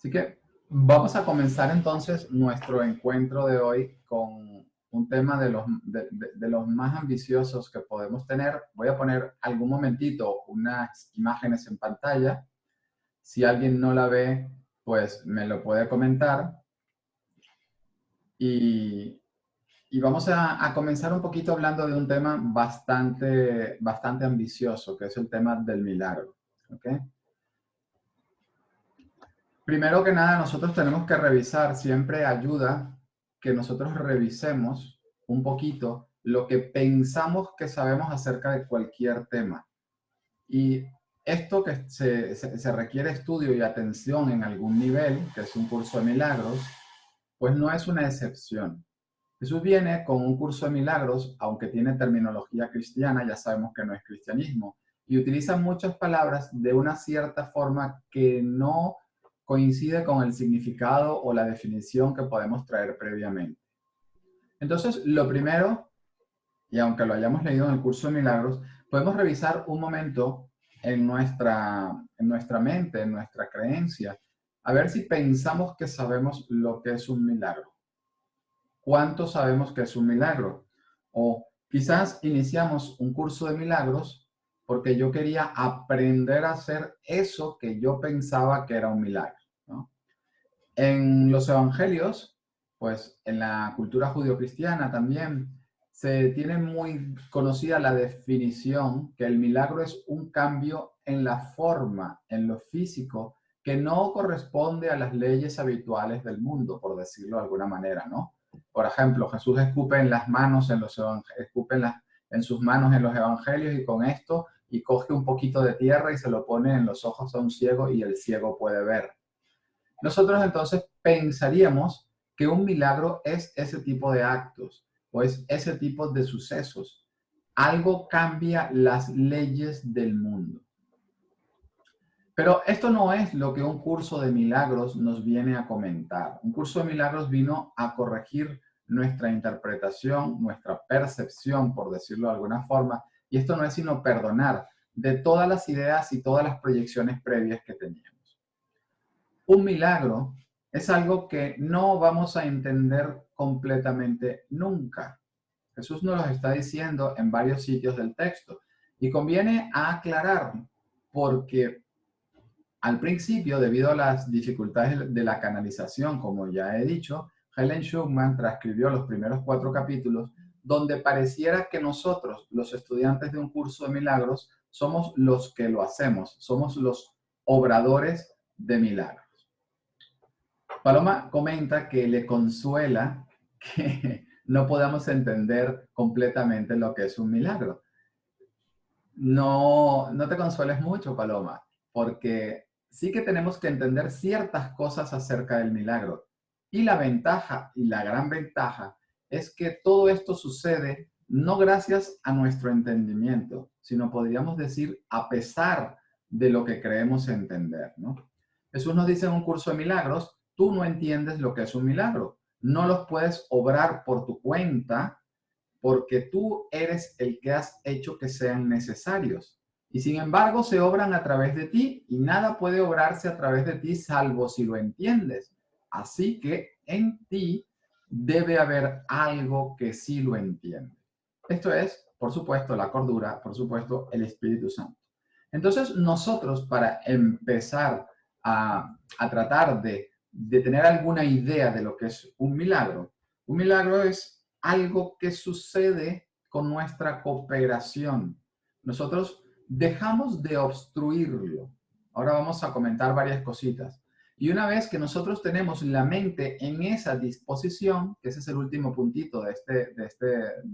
Así que vamos a comenzar entonces nuestro encuentro de hoy con un tema de los más ambiciosos que podemos tener. Voy a poner algún momentito unas imágenes en pantalla. Si alguien no la ve, pues me lo puede comentar. Y, y vamos a comenzar un poquito hablando de un tema bastante ambicioso, que es el tema del milagro. ¿Okay? Primero que nada, nosotros tenemos que revisar, siempre ayuda que nosotros revisemos un poquito lo que pensamos que sabemos acerca de cualquier tema. Y esto que se requiere estudio y atención en algún nivel, que es un curso de milagros, pues no es una excepción. Jesús viene con un curso de milagros, aunque tiene terminología cristiana, ya sabemos que no es cristianismo, y utiliza muchas palabras de una cierta forma que no coincide con el significado o la definición que podemos traer previamente. Entonces, lo primero, y aunque lo hayamos leído en el curso de milagros, podemos revisar un momento en nuestra mente, en nuestra creencia, a ver si pensamos que sabemos lo que es un milagro. ¿Cuánto sabemos que es un milagro? O quizás iniciamos un curso de milagros porque yo quería aprender a hacer eso que yo pensaba que era un milagro, ¿no? En los evangelios, pues en la cultura judio-cristiana también, se tiene muy conocida la definición que el milagro es un cambio en la forma, en lo físico, que no corresponde a las leyes habituales del mundo, por decirlo de alguna manera, ¿no? Por ejemplo, Jesús escupe en las manos, en sus manos en los evangelios y con esto, y coge un poquito de tierra y se lo pone en los ojos a un ciego y el ciego puede ver. Nosotros entonces pensaríamos que un milagro es ese tipo de actos o es ese tipo de sucesos. Algo cambia las leyes del mundo. Pero esto no es lo que un curso de milagros nos viene a comentar. Un curso de milagros vino a corregir nuestra interpretación, nuestra percepción, por decirlo de alguna forma, y esto no es sino perdonar de todas las ideas y todas las proyecciones previas que teníamos. Un milagro es algo que no vamos a entender completamente nunca. Jesús nos lo está diciendo en varios sitios del texto. Y conviene aclarar, porque al principio, debido a las dificultades de la canalización, como ya he dicho, Helen Schucman transcribió los primeros 4 capítulos, donde pareciera que nosotros, los estudiantes de un curso de milagros, somos los que lo hacemos, somos los obradores de milagros. Paloma comenta que le consuela que no podamos entender completamente lo que es un milagro. No te consueles mucho, Paloma, porque sí que tenemos que entender ciertas cosas acerca del milagro. Y la ventaja, y la gran ventaja, es que todo esto sucede no gracias a nuestro entendimiento, sino podríamos decir a pesar de lo que creemos entender, ¿no? Jesús nos dice en un curso de milagros, tú no entiendes lo que es un milagro, no los puedes obrar por tu cuenta, porque tú eres el que has hecho que sean necesarios. Y sin embargo se obran a través de ti y nada puede obrarse a través de ti salvo si lo entiendes. Así que en ti debe haber algo que sí lo entiende. Esto es, por supuesto, la cordura, por supuesto, el Espíritu Santo. Entonces nosotros, para empezar a tratar de tener alguna idea de lo que es un milagro es algo que sucede con nuestra cooperación. Nosotros dejamos de obstruirlo. Ahora vamos a comentar varias cositas. Y una vez que nosotros tenemos la mente en esa disposición, que ese es el último puntito de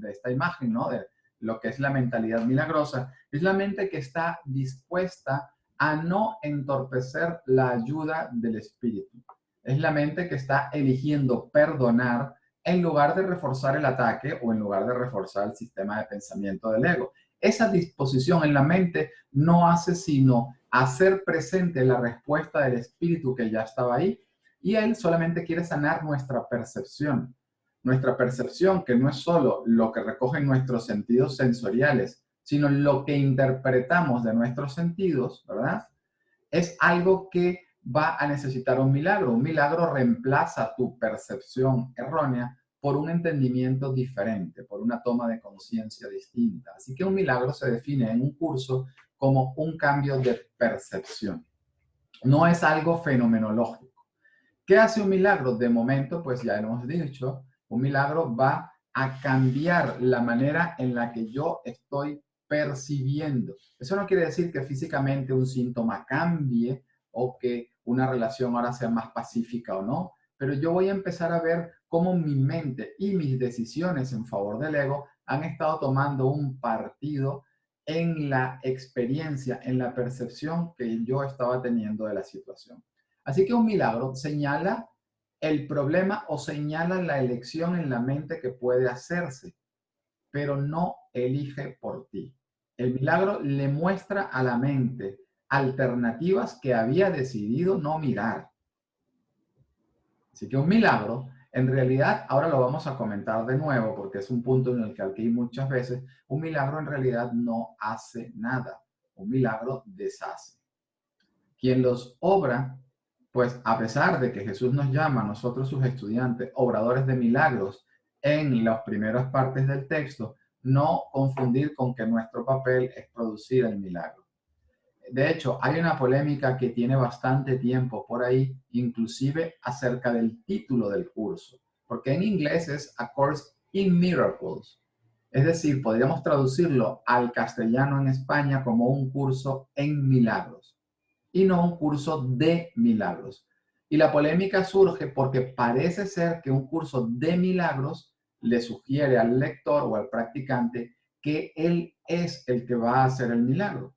esta imagen, ¿no? De lo que es la mentalidad milagrosa, es la mente que está dispuesta a no entorpecer la ayuda del Espíritu. Es la mente que está eligiendo perdonar en lugar de reforzar el ataque o en lugar de reforzar el sistema de pensamiento del ego. Esa disposición en la mente no hace sino hacer presente la respuesta del espíritu que ya estaba ahí, y él solamente quiere sanar nuestra percepción. Nuestra percepción, que no es solo lo que recogen nuestros sentidos sensoriales, sino lo que interpretamos de nuestros sentidos, ¿verdad? Es algo que va a necesitar un milagro. Un milagro reemplaza tu percepción errónea por un entendimiento diferente, por una toma de conciencia distinta. Así que un milagro se define en un curso como un cambio de percepción. No es algo fenomenológico. ¿Qué hace un milagro? De momento, pues ya hemos dicho, un milagro va a cambiar la manera en la que yo estoy percibiendo. Eso no quiere decir que físicamente un síntoma cambie o que una relación ahora sea más pacífica o no, pero yo voy a empezar a ver cómo mi mente y mis decisiones en favor del ego han estado tomando un partido en la experiencia, en la percepción que yo estaba teniendo de la situación. Así que un milagro señala el problema o señala la elección en la mente que puede hacerse, pero no elige por ti. El milagro le muestra a la mente alternativas que había decidido no mirar. Así que un milagro, en realidad, ahora lo vamos a comentar de nuevo porque es un punto en el que aquí muchas veces, un milagro en realidad no hace nada. Un milagro deshace. Quien los obra, pues a pesar de que Jesús nos llama a nosotros sus estudiantes, obradores de milagros, en las primeras partes del texto, no confundir con que nuestro papel es producir el milagro. De hecho, hay una polémica que tiene bastante tiempo por ahí, inclusive acerca del título del curso, porque en inglés es A Course in Miracles. Es decir, podríamos traducirlo al castellano en España como un curso en milagros y no un curso de milagros. Y la polémica surge porque parece ser que un curso de milagros le sugiere al lector o al practicante que él es el que va a hacer el milagro.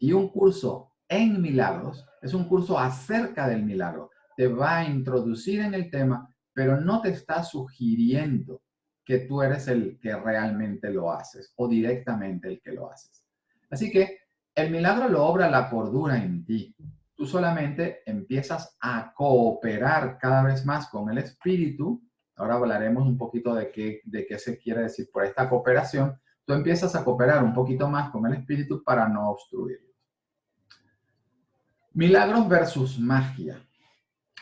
Y un curso en milagros es un curso acerca del milagro. Te va a introducir en el tema, pero no te está sugiriendo que tú eres el que realmente lo haces o directamente el que lo haces. Así que el milagro lo obra la cordura en ti. Tú solamente empiezas a cooperar cada vez más con el espíritu. Ahora hablaremos un poquito de qué se quiere decir por esta cooperación. Tú empiezas a cooperar un poquito más con el espíritu para no obstruirlo. Milagros versus magia.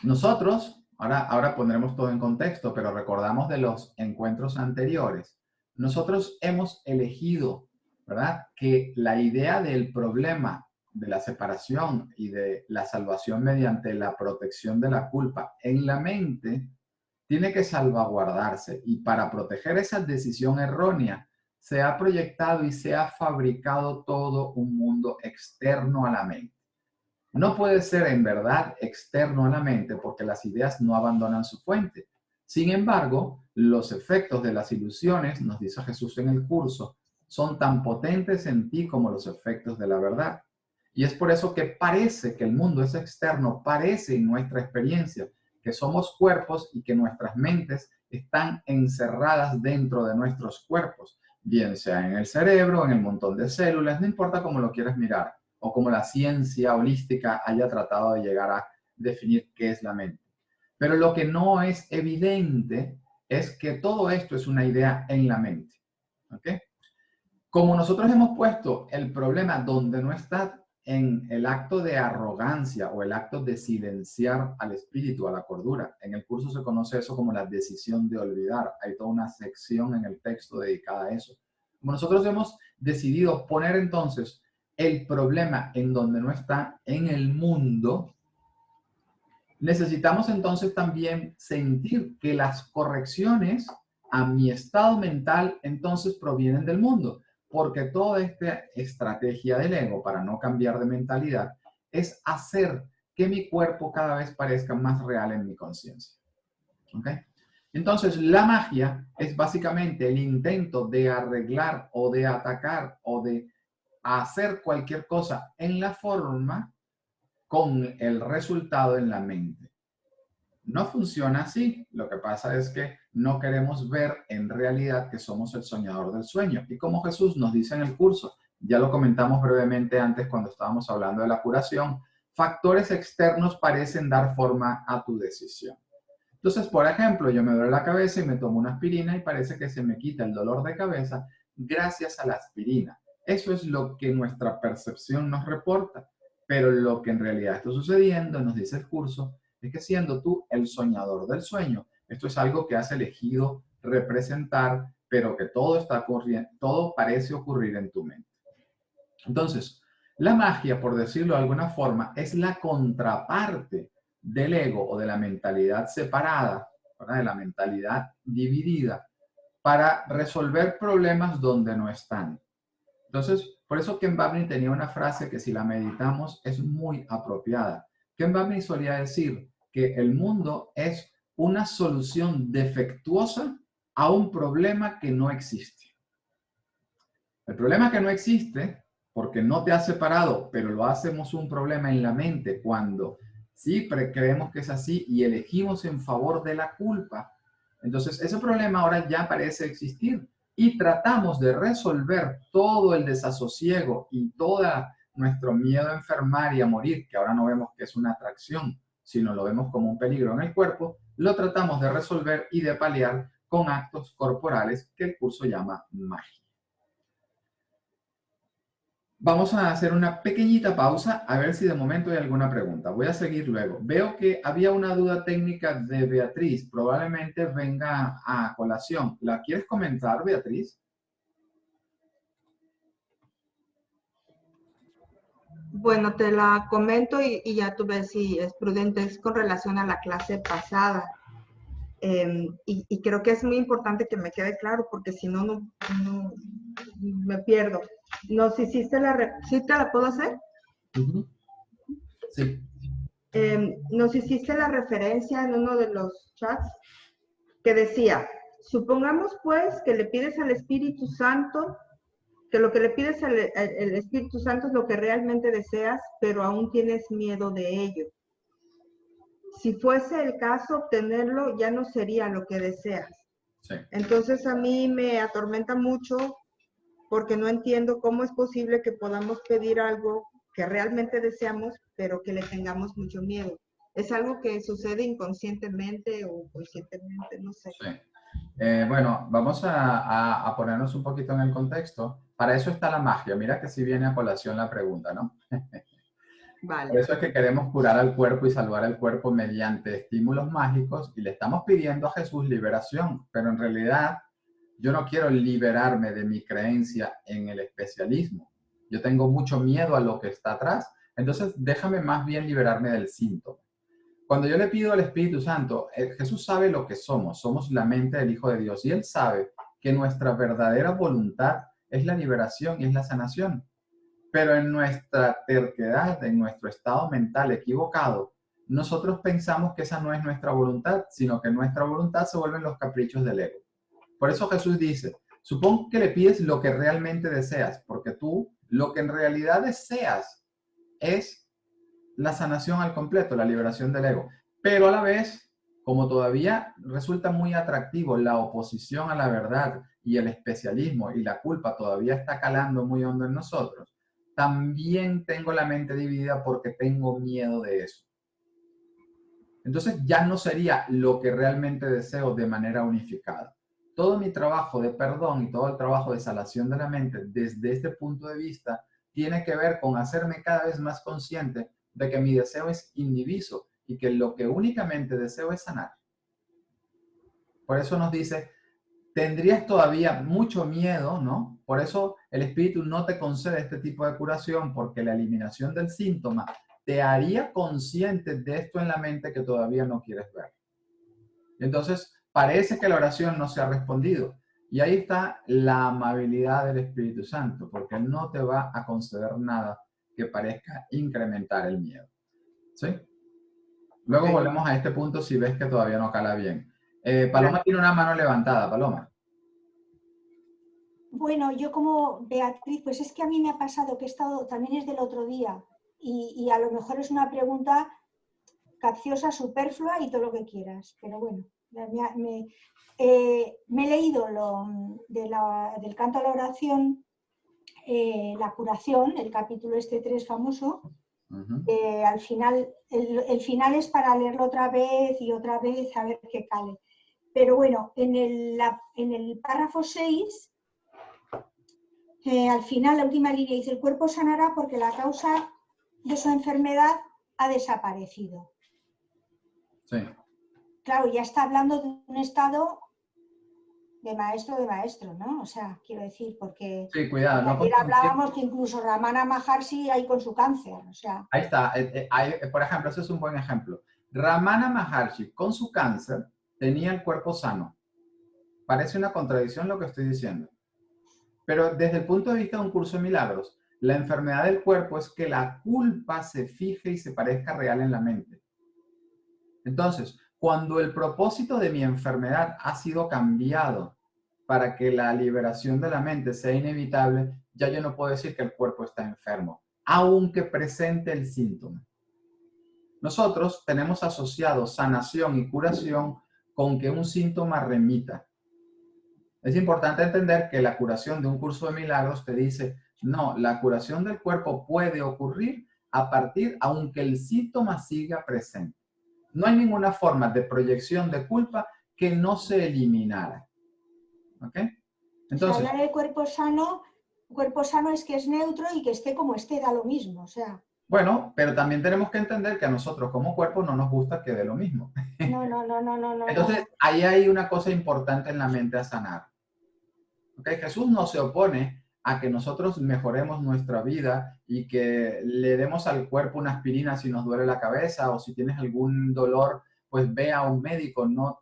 Nosotros, ahora pondremos todo en contexto, pero recordamos de los encuentros anteriores. Nosotros hemos elegido, ¿verdad?, que la idea del problema de la separación y de la salvación mediante la protección de la culpa en la mente tiene que salvaguardarse. Y para proteger esa decisión errónea, se ha proyectado y se ha fabricado todo un mundo externo a la mente. No puede ser en verdad externo a la mente porque las ideas no abandonan su fuente. Sin embargo, los efectos de las ilusiones, nos dice Jesús en el curso, son tan potentes en ti como los efectos de la verdad. Y es por eso que parece que el mundo es externo, parece en nuestra experiencia que somos cuerpos y que nuestras mentes están encerradas dentro de nuestros cuerpos, bien sea en el cerebro, en el montón de células, no importa cómo lo quieras mirar o como la ciencia holística haya tratado de llegar a definir qué es la mente. Pero lo que no es evidente es que todo esto es una idea en la mente. ¿Ok? Como nosotros hemos puesto el problema donde no está en el acto de arrogancia o el acto de silenciar al espíritu, a la cordura. En el curso se conoce eso como la decisión de olvidar. Hay toda una sección en el texto dedicada a eso. Como nosotros hemos decidido poner entonces el problema en donde no está, en el mundo, necesitamos entonces también sentir que las correcciones a mi estado mental entonces provienen del mundo, porque toda esta estrategia del ego para no cambiar de mentalidad es hacer que mi cuerpo cada vez parezca más real en mi conciencia. ¿Ok? Entonces, la magia es básicamente el intento de arreglar o de atacar o de hacer cualquier cosa en la forma con el resultado en la mente. No funciona así. Lo que pasa es que no queremos ver en realidad que somos el soñador del sueño. Y como Jesús nos dice en el curso, ya lo comentamos brevemente antes cuando estábamos hablando de la curación, factores externos parecen dar forma a tu decisión. Entonces, por ejemplo, yo me duele la cabeza y me tomo una aspirina y parece que se me quita el dolor de cabeza gracias a la aspirina. Eso es lo que nuestra percepción nos reporta. Pero lo que en realidad está sucediendo, nos dice el curso, es que siendo tú el soñador del sueño, esto es algo que has elegido representar, pero que todo está ocurriendo, todo parece ocurrir en tu mente. Entonces, la magia, por decirlo de alguna forma, es la contraparte del ego o de la mentalidad separada, ¿verdad? De la mentalidad dividida, para resolver problemas donde no están. Entonces, por eso Ken Babney tenía una frase que si la meditamos es muy apropiada. Ken Babney solía decir que el mundo es una solución defectuosa a un problema que no existe. El problema que no existe, porque no te has separado, pero lo hacemos un problema en la mente cuando sí creemos que es así y elegimos en favor de la culpa. Entonces, ese problema ahora ya parece existir y tratamos de resolver todo el desasosiego y todo nuestro miedo a enfermar y a morir, que ahora no vemos que es una atracción, sino lo vemos como un peligro en el cuerpo, lo tratamos de resolver y de paliar con actos corporales que el curso llama magia. Vamos a hacer una pequeñita pausa a ver si de momento hay alguna pregunta. Voy a seguir luego. Veo que había una duda técnica de Beatriz. Probablemente venga a colación. ¿La quieres comentar, Beatriz? Bueno, te la comento y ya tú ves si es prudente. Es con relación a la clase pasada. Y creo que es muy importante que me quede claro porque si no, no me pierdo. No, si hiciste ¿sí te la puedo hacer? Sí. Nos hiciste la referencia en uno de los chats que decía, supongamos pues que le pides al Espíritu Santo, que lo que le pides al Espíritu Santo es lo que realmente deseas, pero aún tienes miedo de ello. Si fuese el caso, obtenerlo ya no sería lo que deseas. Sí. Entonces a mí me atormenta mucho porque no entiendo cómo es posible que podamos pedir algo que realmente deseamos, pero que le tengamos mucho miedo. ¿Es algo que sucede inconscientemente o conscientemente? No sé. Sí. Bueno, vamos a ponernos un poquito en el contexto. Para eso está la magia. Mira que si viene a colación la pregunta, ¿no? Vale. Por eso es que queremos curar al cuerpo y salvar al cuerpo mediante estímulos mágicos y le estamos pidiendo a Jesús liberación, pero en realidad yo no quiero liberarme de mi creencia en el especialismo. Yo tengo mucho miedo a lo que está atrás, entonces déjame más bien liberarme del síntoma. Cuando yo le pido al Espíritu Santo, Jesús sabe lo que somos la mente del Hijo de Dios y Él sabe que nuestra verdadera voluntad es la liberación y es la sanación. Pero en nuestra terquedad, en nuestro estado mental equivocado, nosotros pensamos que esa no es nuestra voluntad, sino que nuestra voluntad se vuelven los caprichos del ego. Por eso Jesús dice, supón que le pides lo que realmente deseas, porque tú lo que en realidad deseas es la sanación al completo, la liberación del ego. Pero a la vez, como todavía resulta muy atractivo la oposición a la verdad y el especialismo y la culpa todavía está calando muy hondo en nosotros, también tengo la mente dividida porque tengo miedo de eso. Entonces ya no sería lo que realmente deseo de manera unificada. Todo mi trabajo de perdón y todo el trabajo de sanación de la mente desde este punto de vista tiene que ver con hacerme cada vez más consciente de que mi deseo es indiviso y que lo que únicamente deseo es sanar. Por eso nos dice, tendrías todavía mucho miedo, ¿no? Por eso el espíritu no te concede este tipo de curación, porque la eliminación del síntoma te haría consciente de esto en la mente que todavía no quieres ver. Entonces, parece que la oración no se ha respondido. Y ahí está la amabilidad del Espíritu Santo, porque Él no te va a conceder nada que parezca incrementar el miedo. ¿Sí? Luego Okay. volvemos a este punto si ves que todavía no cala bien. Paloma tiene una mano levantada. Paloma. Bueno, yo como Beatriz, pues es que a mí me ha pasado que he estado, también es del otro día, y a lo mejor es una pregunta capciosa, superflua y todo lo que quieras, pero bueno, me he leído del canto a la oración, la curación, el capítulo este 3 famoso. Al final, el final es para leerlo otra vez y otra vez a ver qué cale. Pero bueno, en el párrafo 6, al final, la última línea dice, el cuerpo sanará porque la causa de su enfermedad ha desaparecido. Sí. Claro, ya está hablando de un estado de maestro, ¿no? O sea, quiero decir, porque Sí, cuidado, no ayer confundir. hablábamos que incluso Ramana Maharshi ahí con su cáncer, o sea, Ahí está. Por ejemplo, ese es un buen ejemplo. Ramana Maharshi, con su cáncer, tenía el cuerpo sano. Parece una contradicción lo que estoy diciendo. Pero desde el punto de vista de un curso de milagros, la enfermedad del cuerpo es que la culpa se fije y se parezca real en la mente. Entonces, cuando el propósito de mi enfermedad ha sido cambiado para que la liberación de la mente sea inevitable, ya yo no puedo decir que el cuerpo está enfermo, aunque presente el síntoma. Nosotros tenemos asociado sanación y curación con que un síntoma remita. Es importante entender que la curación de un curso de milagros te dice, no, la curación del cuerpo puede ocurrir a partir, aunque el síntoma siga presente. No hay ninguna forma de proyección de culpa que no se eliminara. ¿Ok? o sea, Entonces, hablar de cuerpo sano es que es neutro y que esté como esté, da lo mismo, o sea, bueno, pero también tenemos que entender que a nosotros como cuerpo no nos gusta que dé lo mismo. no. Entonces, ahí hay una cosa importante en la mente a sanar. ¿Okay? Jesús no se opone a que nosotros mejoremos nuestra vida y que le demos al cuerpo una aspirina si nos duele la cabeza o si tienes algún dolor, pues ve a un médico, no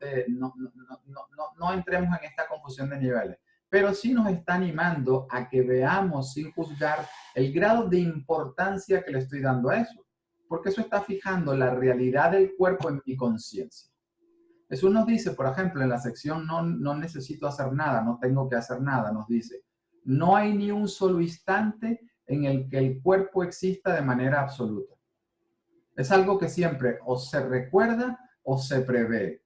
entremos en esta confusión de niveles. Pero sí nos está animando a que veamos sin juzgar el grado de importancia que le estoy dando a eso, porque eso está fijando la realidad del cuerpo en mi conciencia. Jesús nos dice, por ejemplo, en la sección no necesito hacer nada, no tengo que hacer nada, nos dice, no hay ni un solo instante en el que el cuerpo exista de manera absoluta. Es algo que siempre o se recuerda o se prevé.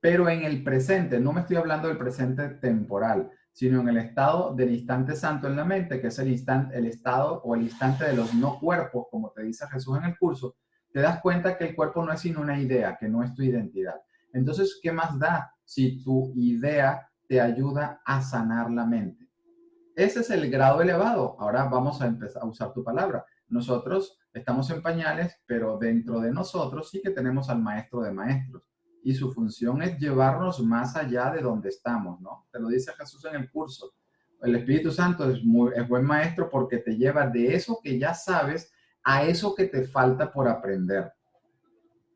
Pero en el presente, no me estoy hablando del presente temporal, sino en el estado del instante santo en la mente, que es el estado o el instante de los no cuerpos, como te dice Jesús en el curso, te das cuenta que el cuerpo no es sino una idea, que no es tu identidad. Entonces, ¿qué más da si tu idea te ayuda a sanar la mente? Ese es el grado elevado. Ahora vamos a empezar a usar tu palabra. Nosotros estamos en pañales, pero dentro de nosotros sí que tenemos al maestro de maestros. Y su función es llevarnos más allá de donde estamos, ¿no? Te lo dice Jesús en el curso. El Espíritu Santo es buen maestro porque te lleva de eso que ya sabes a eso que te falta por aprender.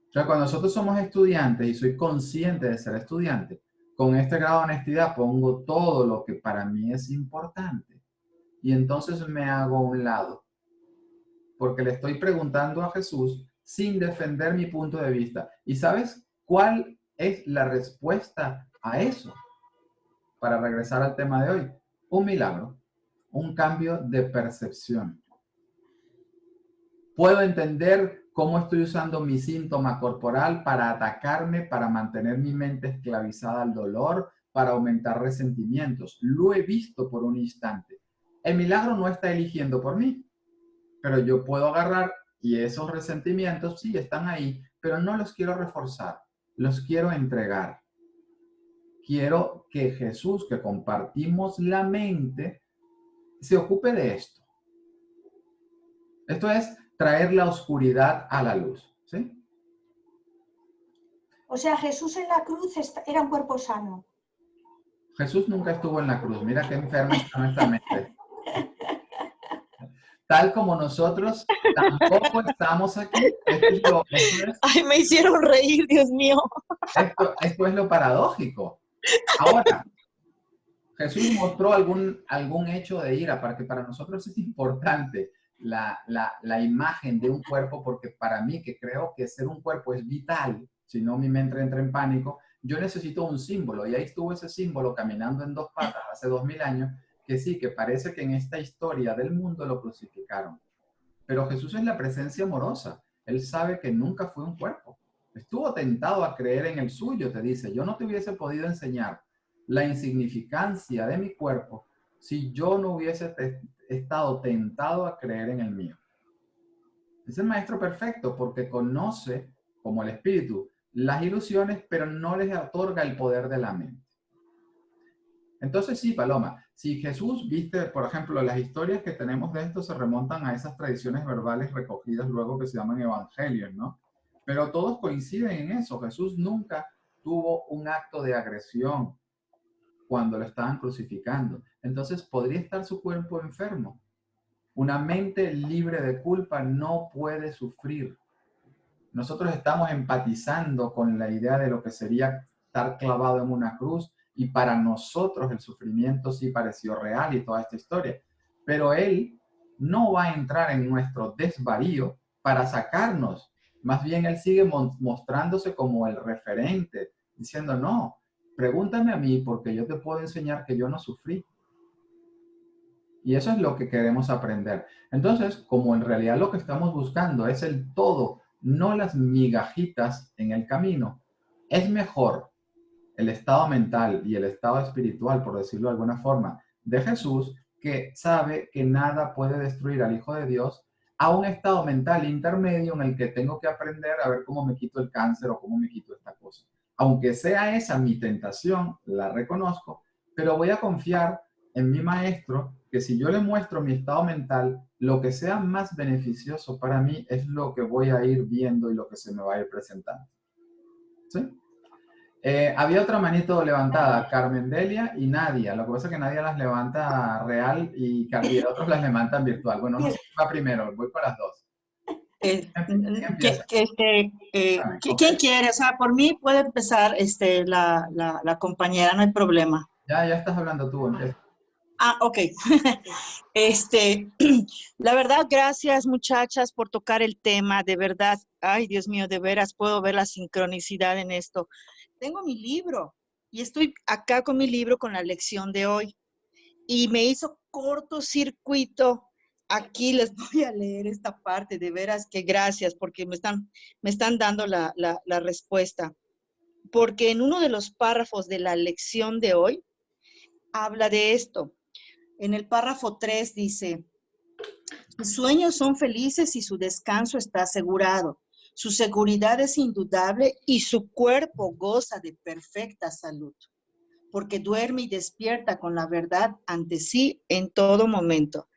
O sea, cuando nosotros somos estudiantes y soy consciente de ser estudiante, con este grado de honestidad pongo todo lo que para mí es importante y entonces me hago a un lado porque le estoy preguntando a Jesús sin defender mi punto de vista. ¿Y sabes cuál es la respuesta a eso? Para regresar al tema de hoy, un milagro, un cambio de percepción. Puedo entender cómo estoy usando mi síntoma corporal para atacarme, para mantener mi mente esclavizada al dolor, para aumentar resentimientos. Lo he visto por un instante. El milagro no está eligiendo por mí, pero yo puedo agarrar y esos resentimientos sí están ahí, pero no los quiero reforzar, los quiero entregar. Quiero que Jesús, que compartimos la mente, se ocupe de esto. Esto es traer la oscuridad a la luz, ¿sí? O sea, Jesús en la cruz era un cuerpo sano. Jesús nunca estuvo en la cruz. Mira qué enferma está nuestra mente. Tal como nosotros tampoco estamos aquí. Ay, me hicieron reír, Dios mío. Esto es lo paradójico. Ahora, Jesús mostró algún hecho de ira, porque para nosotros es importante la imagen de un cuerpo, porque para mí, que creo que ser un cuerpo es vital, si no mi mente entra en pánico, yo necesito un símbolo, y ahí estuvo ese símbolo caminando en dos patas hace 2000 años, que sí, que parece que en esta historia del mundo lo crucificaron. Pero Jesús es la presencia amorosa, Él sabe que nunca fue un cuerpo. Estuvo tentado a creer en el suyo, te dice, yo no te hubiese podido enseñar la insignificancia de mi cuerpo si yo no hubiese estado tentado a creer en el mío. Es el maestro perfecto porque conoce, como el espíritu, las ilusiones, pero no les otorga el poder de la mente. Entonces sí, Paloma, si Jesús, viste, por ejemplo, las historias que tenemos de esto se remontan a esas tradiciones verbales recogidas luego que se llaman evangelios, ¿no? Pero todos coinciden en eso. Jesús nunca tuvo un acto de agresión cuando lo estaban crucificando. Entonces, ¿podría estar su cuerpo enfermo? Una mente libre de culpa no puede sufrir. Nosotros estamos empatizando con la idea de lo que sería estar clavado en una cruz y para nosotros el sufrimiento sí pareció real y toda esta historia. Pero Él no va a entrar en nuestro desvarío para sacarnos. Más bien Él sigue mostrándose como el referente, diciendo, no, pregúntame a mí porque yo te puedo enseñar que yo no sufrí. Y eso es lo que queremos aprender. Entonces, como en realidad lo que estamos buscando es el todo, no las migajitas en el camino, es mejor el estado mental y el estado espiritual, por decirlo de alguna forma, de Jesús, que sabe que nada puede destruir al Hijo de Dios, a un estado mental intermedio en el que tengo que aprender a ver cómo me quito el cáncer o cómo me quito esta cosa. Aunque sea esa mi tentación, la reconozco, pero voy a confiar en mi maestro, que si yo le muestro mi estado mental, lo que sea más beneficioso para mí es lo que voy a ir viendo y lo que se me va a ir presentando. ¿Sí? Había otra manito levantada, Carmen Delia y Nadia. Lo que pasa es que Nadia las levanta real y otros las levantan virtual. Bueno, no sé quién va primero, voy con las dos. ¿Quién empieza? ¿Quién quiere? O sea, por mí puede empezar la compañera, no hay problema. Ya estás hablando tú, empieza. Ah, ok. La verdad, gracias muchachas por tocar el tema, de verdad. Ay, Dios mío, de veras puedo ver la sincronicidad en esto. Tengo mi libro y estoy acá con mi libro con la lección de hoy. Y me hizo cortocircuito. Aquí les voy a leer esta parte, de veras que gracias, porque me están dando la respuesta. Porque en uno de los párrafos de la lección de hoy habla de esto. En el párrafo 3 dice, sus sueños son felices y su descanso está asegurado. Su seguridad es indudable y su cuerpo goza de perfecta salud, porque duerme y despierta con la verdad ante sí en todo momento.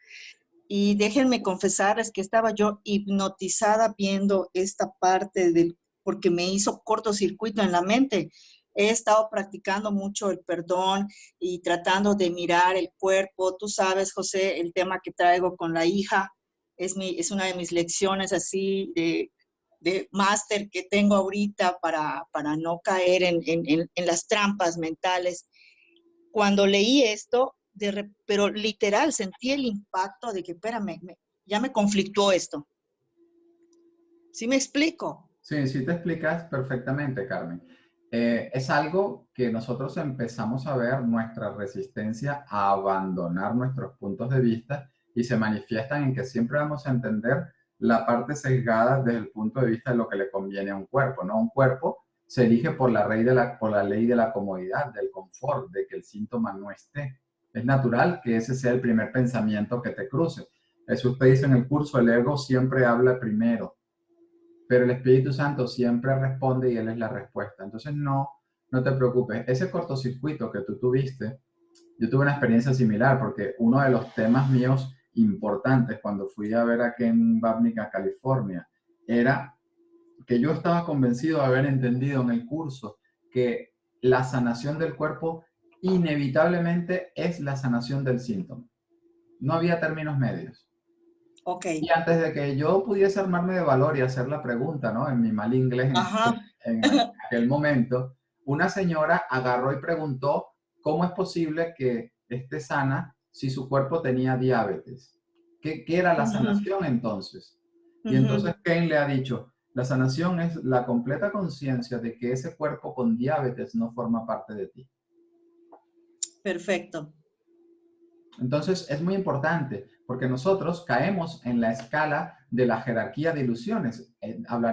Y déjenme confesarles que estaba yo hipnotizada viendo esta parte porque me hizo cortocircuito en la mente. He estado practicando mucho el perdón y tratando de mirar el cuerpo. Tú sabes, José, el tema que traigo con la hija es una de mis lecciones así de máster que tengo ahorita para no caer en las trampas mentales. Cuando leí esto, pero literal, sentí el impacto de que, espérame, ya me conflictuó esto. ¿Sí me explico? Sí, sí te explicas perfectamente, Carmen. Es algo que nosotros empezamos a ver nuestra resistencia a abandonar nuestros puntos de vista y se manifiestan en que siempre vamos a entender la parte sesgada desde el punto de vista de lo que le conviene a un cuerpo, ¿no? Un cuerpo se elige por la ley de la comodidad, del confort, de que el síntoma no esté. Es natural que ese sea el primer pensamiento que te cruce. Eso usted dice en el curso, el ego siempre habla primero, pero el Espíritu Santo siempre responde y Él es la respuesta. Entonces no te preocupes. Ese cortocircuito que tú tuviste, yo tuve una experiencia similar porque uno de los temas míos importantes cuando fui a ver a Ken Babnick a California era que yo estaba convencido de haber entendido en el curso que la sanación del cuerpo inevitablemente es la sanación del síntoma. No había términos medios. Okay. Y antes de que yo pudiese armarme de valor y hacer la pregunta, ¿no? En mi mal inglés en aquel momento, una señora agarró y preguntó cómo es posible que esté sana si su cuerpo tenía diabetes. ¿Qué era la sanación entonces? Y entonces Ken le ha dicho, la sanación es la completa conciencia de que ese cuerpo con diabetes no forma parte de ti. Perfecto. Entonces es muy importante porque nosotros caemos en la escala de la jerarquía de ilusiones.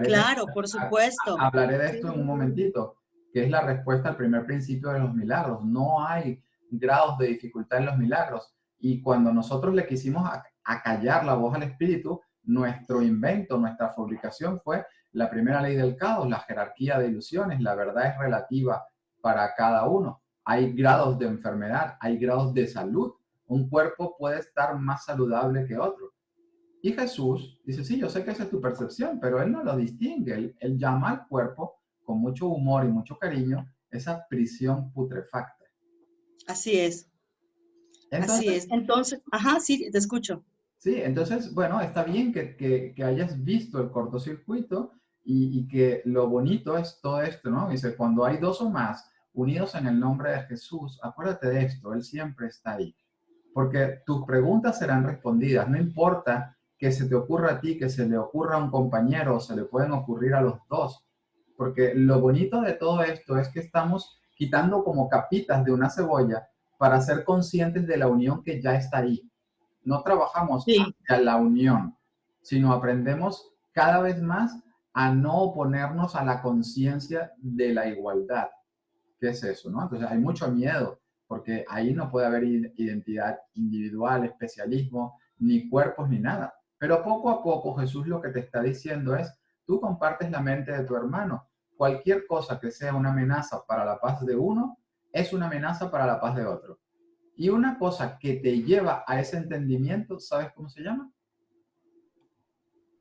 Claro, por supuesto. Hablaré de esto en un momentito, que es la respuesta al primer principio de los milagros. No hay grados de dificultad en los milagros. Y cuando nosotros le quisimos acallar la voz al espíritu, nuestro invento, nuestra fabricación fue la primera ley del caos, la jerarquía de ilusiones. La verdad es relativa para cada uno. hay grados de enfermedad, hay grados de salud. Un cuerpo puede estar más saludable que otro. Y Jesús dice, sí, yo sé que esa es tu percepción, pero Él no lo distingue. Él llama al cuerpo con mucho humor y mucho cariño esa prisión putrefacta. Así es, así Entonces, es. Entonces, ajá, sí, te escucho. sí, entonces, bueno, está bien que hayas visto el cortocircuito y que lo bonito es todo esto, ¿no? Dice, cuando hay dos o más unidos en el nombre de Jesús, acuérdate de esto, Él siempre está ahí. Porque tus preguntas serán respondidas, no importa que se te ocurra a ti, que se le ocurra a un compañero o se le pueden ocurrir a los dos. Porque lo bonito de todo esto es que estamos quitando como capitas de una cebolla para ser conscientes de la unión que ya está ahí. No trabajamos Sí, hacia la unión, sino aprendemos cada vez más a no oponernos a la conciencia de la igualdad. ¿Qué es eso, no? Entonces hay mucho miedo, porque ahí no puede haber identidad individual, especialismo, ni cuerpos, ni nada. Pero poco a poco Jesús lo que te está diciendo es, tú compartes la mente de tu hermano. Cualquier cosa que sea una amenaza para la paz de uno, es una amenaza para la paz de otro. Y una cosa que te lleva a ese entendimiento, ¿sabes cómo se llama?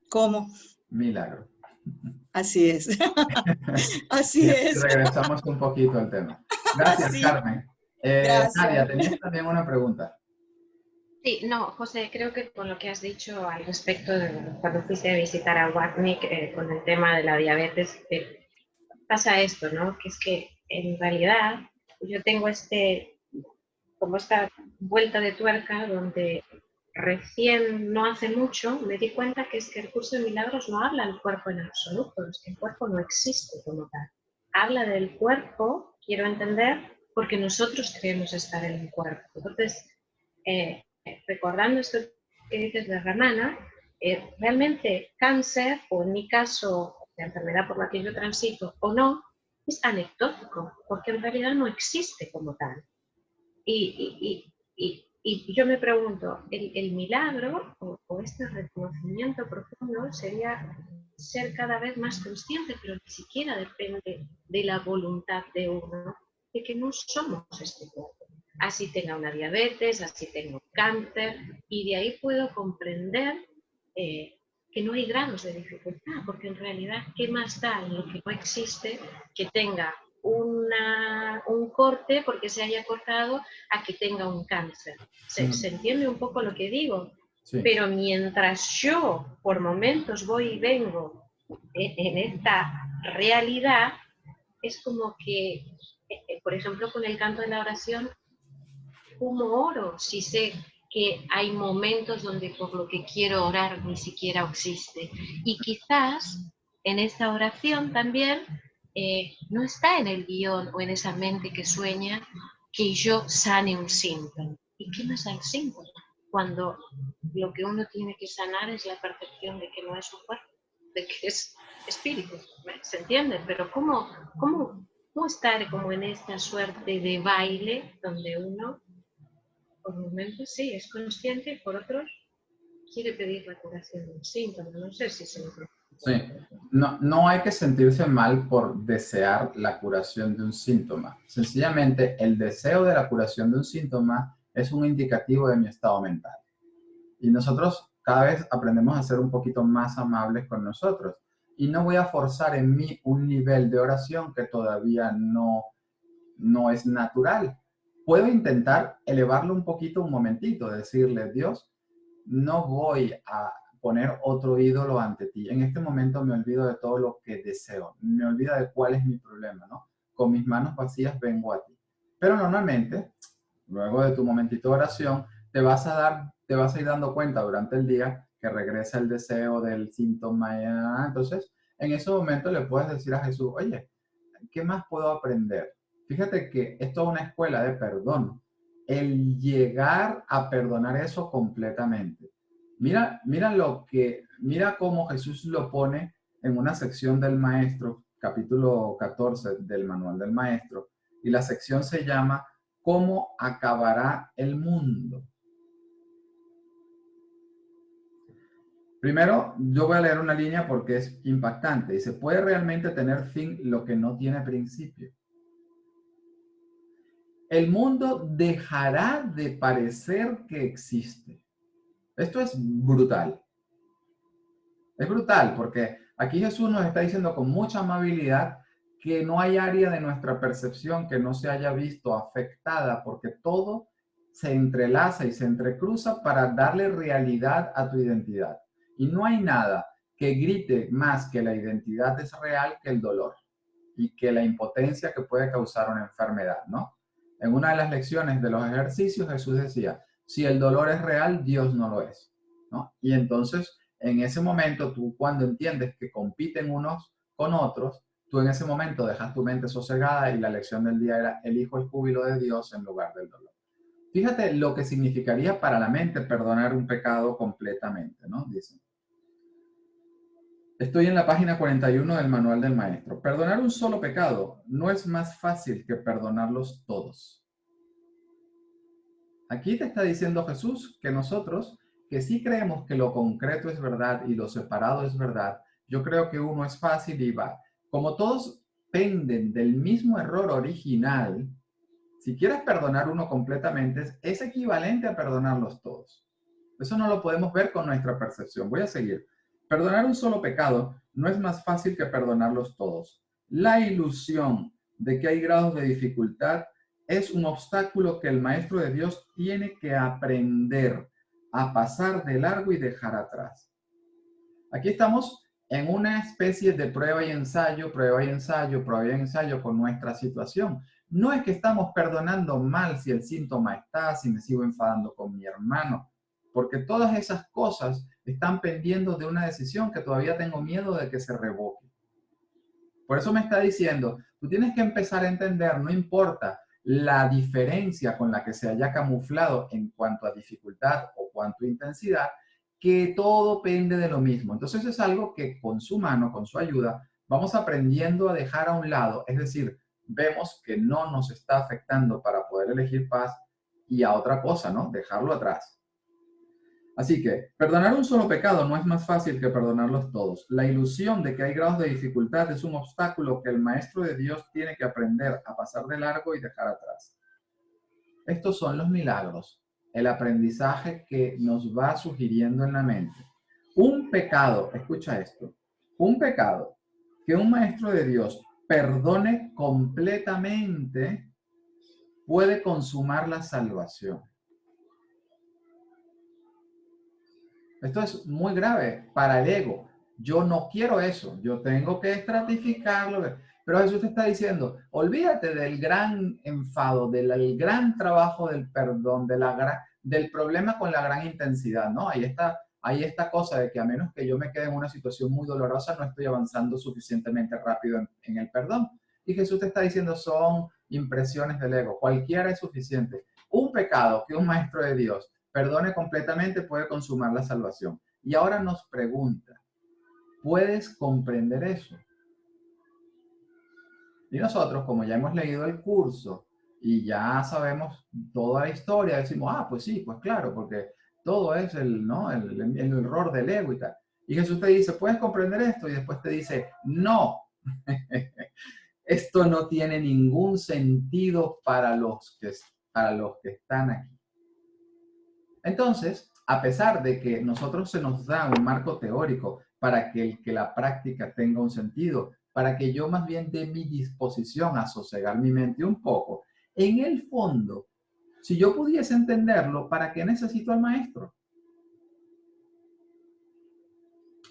¿cómo? Milagro. Así es. Y Así es. regresamos un poquito al tema. Gracias, Sí, Carmen. gracias. Nadia, tenías también una pregunta. Sí, no, José, creo que con lo que has dicho al respecto de cuando fuiste a visitar a Watnick con el tema de la diabetes, pasa esto, ¿no? Que es que en realidad yo tengo como esta vuelta de tuerca donde recién, no hace mucho, me di cuenta que es que el curso de milagros no habla del cuerpo en absoluto, es que el cuerpo no existe como tal. Habla del cuerpo, quiero entender, porque nosotros creemos estar en el cuerpo. Entonces, recordando esto que dices de Ramana, realmente cáncer, o en mi caso, la enfermedad por la que yo transito o no, es anecdótico, porque en realidad no existe como tal. Y yo me pregunto, ¿el milagro o este reconocimiento profundo sería ser cada vez más consciente, pero ni siquiera depende de la voluntad de uno, de que no somos este cuerpo? Así tenga una diabetes, así tengo cáncer, y de ahí puedo comprender que no hay grados de dificultad, porque en realidad, ¿qué más da en lo que no existe que tenga un corte porque se haya cortado a que tenga un cáncer? ¿Se entiende un poco lo que digo? Sí. Pero mientras yo por momentos voy y vengo en esta realidad, es como que, por ejemplo, con el canto de la oración, ¿cómo oro si sé que hay momentos donde por lo que quiero orar ni siquiera existe? Y quizás en esta oración también no está en el guión o en esa mente que sueña que yo sane un síntoma. ¿Y qué más da el síntoma? Cuando lo que uno tiene que sanar es la percepción de que no es un cuerpo, de que es espíritu. ¿Se entiende? Pero ¿cómo estar como en esta suerte de baile donde uno por momentos sí es consciente, por otros quiere pedir la curación de un síntoma? No sé si se lo... Sí, no hay que sentirse mal por desear la curación de un síntoma. Sencillamente, el deseo de la curación de un síntoma es un indicativo de mi estado mental. Y nosotros cada vez aprendemos a ser un poquito más amables con nosotros. Y no voy a forzar en mí un nivel de oración que todavía no es natural. Puedo intentar elevarlo un poquito, un momentito, decirle, Dios, no voy a poner otro ídolo ante ti. En este momento me olvido de todo lo que deseo. Me olvido de cuál es mi problema, ¿no? Con mis manos vacías vengo a ti. Pero normalmente, luego de tu momentito de oración, te vas a ir dando cuenta durante el día que regresa el deseo del síntoma. Entonces, en ese momento le puedes decir a Jesús, oye, ¿qué más puedo aprender? Fíjate que esto es una escuela de perdón. El llegar a perdonar eso completamente. Mira cómo Jesús lo pone en una sección del Maestro, capítulo 14 del Manual del Maestro, y la sección se llama ¿Cómo acabará el mundo? Primero, yo voy a leer una línea porque es impactante. Dice, ¿puede realmente tener fin lo que no tiene principio? el mundo dejará de parecer que existe. Esto es brutal. Es brutal porque aquí Jesús nos está diciendo con mucha amabilidad que no hay área de nuestra percepción que no se haya visto afectada porque todo se entrelaza y se entrecruza para darle realidad a tu identidad. Y no hay nada que grite más que la identidad es real que el dolor y que la impotencia que puede causar una enfermedad, ¿no? En una de las lecciones de los ejercicios Jesús decía, si el dolor es real, Dios no lo es, ¿no? Y entonces, en ese momento, tú cuando entiendes que compiten unos con otros, tú en ese momento dejas tu mente sosegada y la lección del día era elijo el júbilo de Dios en lugar del dolor. Fíjate lo que significaría para la mente perdonar un pecado completamente, ¿no? Dice. Estoy en la página 41 del Manual del Maestro. Perdonar un solo pecado no es más fácil que perdonarlos todos. Aquí te está diciendo Jesús que nosotros, que sí creemos que lo concreto es verdad y lo separado es verdad, yo creo que uno es fácil y va. Como todos penden del mismo error original, si quieres perdonar uno completamente, es equivalente a perdonarlos todos. Eso no lo podemos ver con nuestra percepción. Voy a seguir. Perdonar un solo pecado no es más fácil que perdonarlos todos. La ilusión de que hay grados de dificultad es un obstáculo que el Maestro de Dios tiene que aprender a pasar de largo y dejar atrás. Aquí estamos en una especie de prueba y ensayo, prueba y ensayo, prueba y ensayo con nuestra situación. No es que estamos perdonando mal si el síntoma está, si me sigo enfadando con mi hermano, porque todas esas cosas están pendiendo de una decisión que todavía tengo miedo de que se revoque. Por eso me está diciendo, tú tienes que empezar a entender, no importa la diferencia con la que se haya camuflado en cuanto a dificultad o cuanto a intensidad, que todo pende de lo mismo. Entonces es algo que con su mano, con su ayuda, vamos aprendiendo a dejar a un lado. Es decir, vemos que no nos está afectando para poder elegir paz y a otra cosa, ¿no? Dejarlo atrás. Así que, perdonar un solo pecado no es más fácil que perdonarlos todos. La ilusión de que hay grados de dificultad es un obstáculo que el Maestro de Dios tiene que aprender a pasar de largo y dejar atrás. Estos son los milagros, el aprendizaje que nos va sugiriendo en la mente. Un pecado, escucha esto, un pecado que un Maestro de Dios perdone completamente puede consumar la salvación. Esto es muy grave para el ego. Yo no quiero eso. Yo tengo que estratificarlo. Pero Jesús te está diciendo, olvídate del gran enfado, del gran trabajo del perdón, del problema con la gran intensidad, ¿no? Hay esta cosa de que a menos que yo me quede en una situación muy dolorosa, no estoy avanzando suficientemente rápido en el perdón. Y Jesús te está diciendo, son impresiones del ego. Cualquiera es suficiente. Un pecado que un maestro de Dios perdone completamente puede consumar la salvación. Y ahora nos pregunta, ¿puedes comprender eso? Y nosotros, como ya hemos leído el curso y ya sabemos toda la historia, decimos, pues sí, pues claro, porque todo es el error del ego y tal. Y Jesús te dice, ¿puedes comprender esto? Y después te dice, no, esto no tiene ningún sentido para los que están aquí. Entonces, a pesar de que nosotros se nos da un marco teórico para que la práctica tenga un sentido, para que yo más bien dé mi disposición a sosegar mi mente un poco, en el fondo, si yo pudiese entenderlo, ¿para qué necesito al maestro?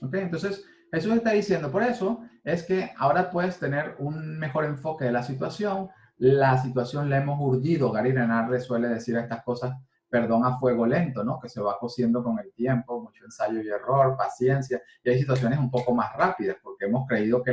¿Ok? Entonces, Jesús está diciendo, por eso es que ahora puedes tener un mejor enfoque de la situación. La situación la hemos urdido. Gary Renard suele decir estas cosas, perdón a fuego lento, ¿no? Que se va cociendo con el tiempo, mucho ensayo y error, paciencia. Y hay situaciones un poco más rápidas, porque hemos creído que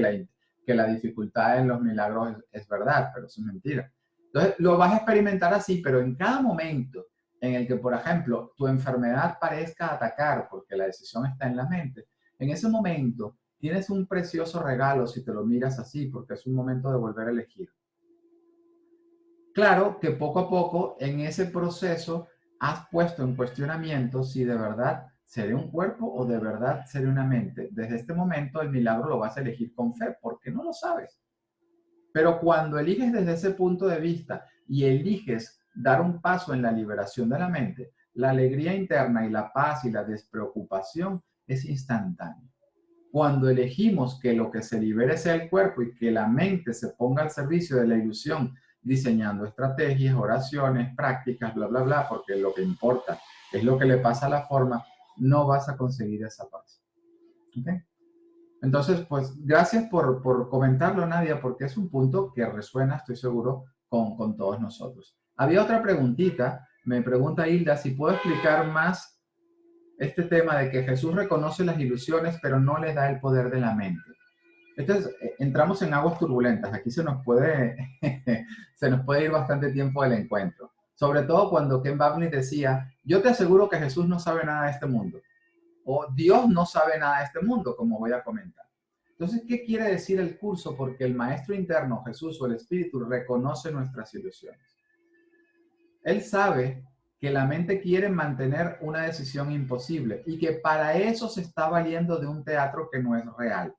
la dificultad en los milagros es verdad, pero eso es mentira. Entonces, lo vas a experimentar así, pero en cada momento en el que, por ejemplo, tu enfermedad parezca atacar, porque la decisión está en la mente, en ese momento tienes un precioso regalo si te lo miras así, porque es un momento de volver a elegir. Claro que poco a poco en ese proceso has puesto en cuestionamiento si de verdad seré un cuerpo o de verdad seré una mente. Desde este momento el milagro lo vas a elegir con fe, porque no lo sabes. Pero cuando eliges desde ese punto de vista y eliges dar un paso en la liberación de la mente, la alegría interna y la paz y la despreocupación es instantánea. Cuando elegimos que lo que se libere sea el cuerpo y que la mente se ponga al servicio de la ilusión, diseñando estrategias, oraciones, prácticas, bla, bla, bla, porque lo que importa es lo que le pasa a la forma, no vas a conseguir esa paz. ¿Okay? Entonces, pues, gracias por comentarlo, Nadia, porque es un punto que resuena, estoy seguro, con todos nosotros. Había otra preguntita, me pregunta Hilda, si puedo explicar más este tema de que Jesús reconoce las ilusiones, pero no les da el poder de la mente. Entonces, entramos en aguas turbulentas. Aquí se nos puede ir bastante tiempo del encuentro. Sobre todo cuando Ken Babney decía, yo te aseguro que Jesús no sabe nada de este mundo. O Dios no sabe nada de este mundo, como voy a comentar. Entonces, ¿qué quiere decir el curso? Porque el maestro interno, Jesús o el Espíritu, reconoce nuestras ilusiones. Él sabe que la mente quiere mantener una decisión imposible y que para eso se está valiendo de un teatro que no es real.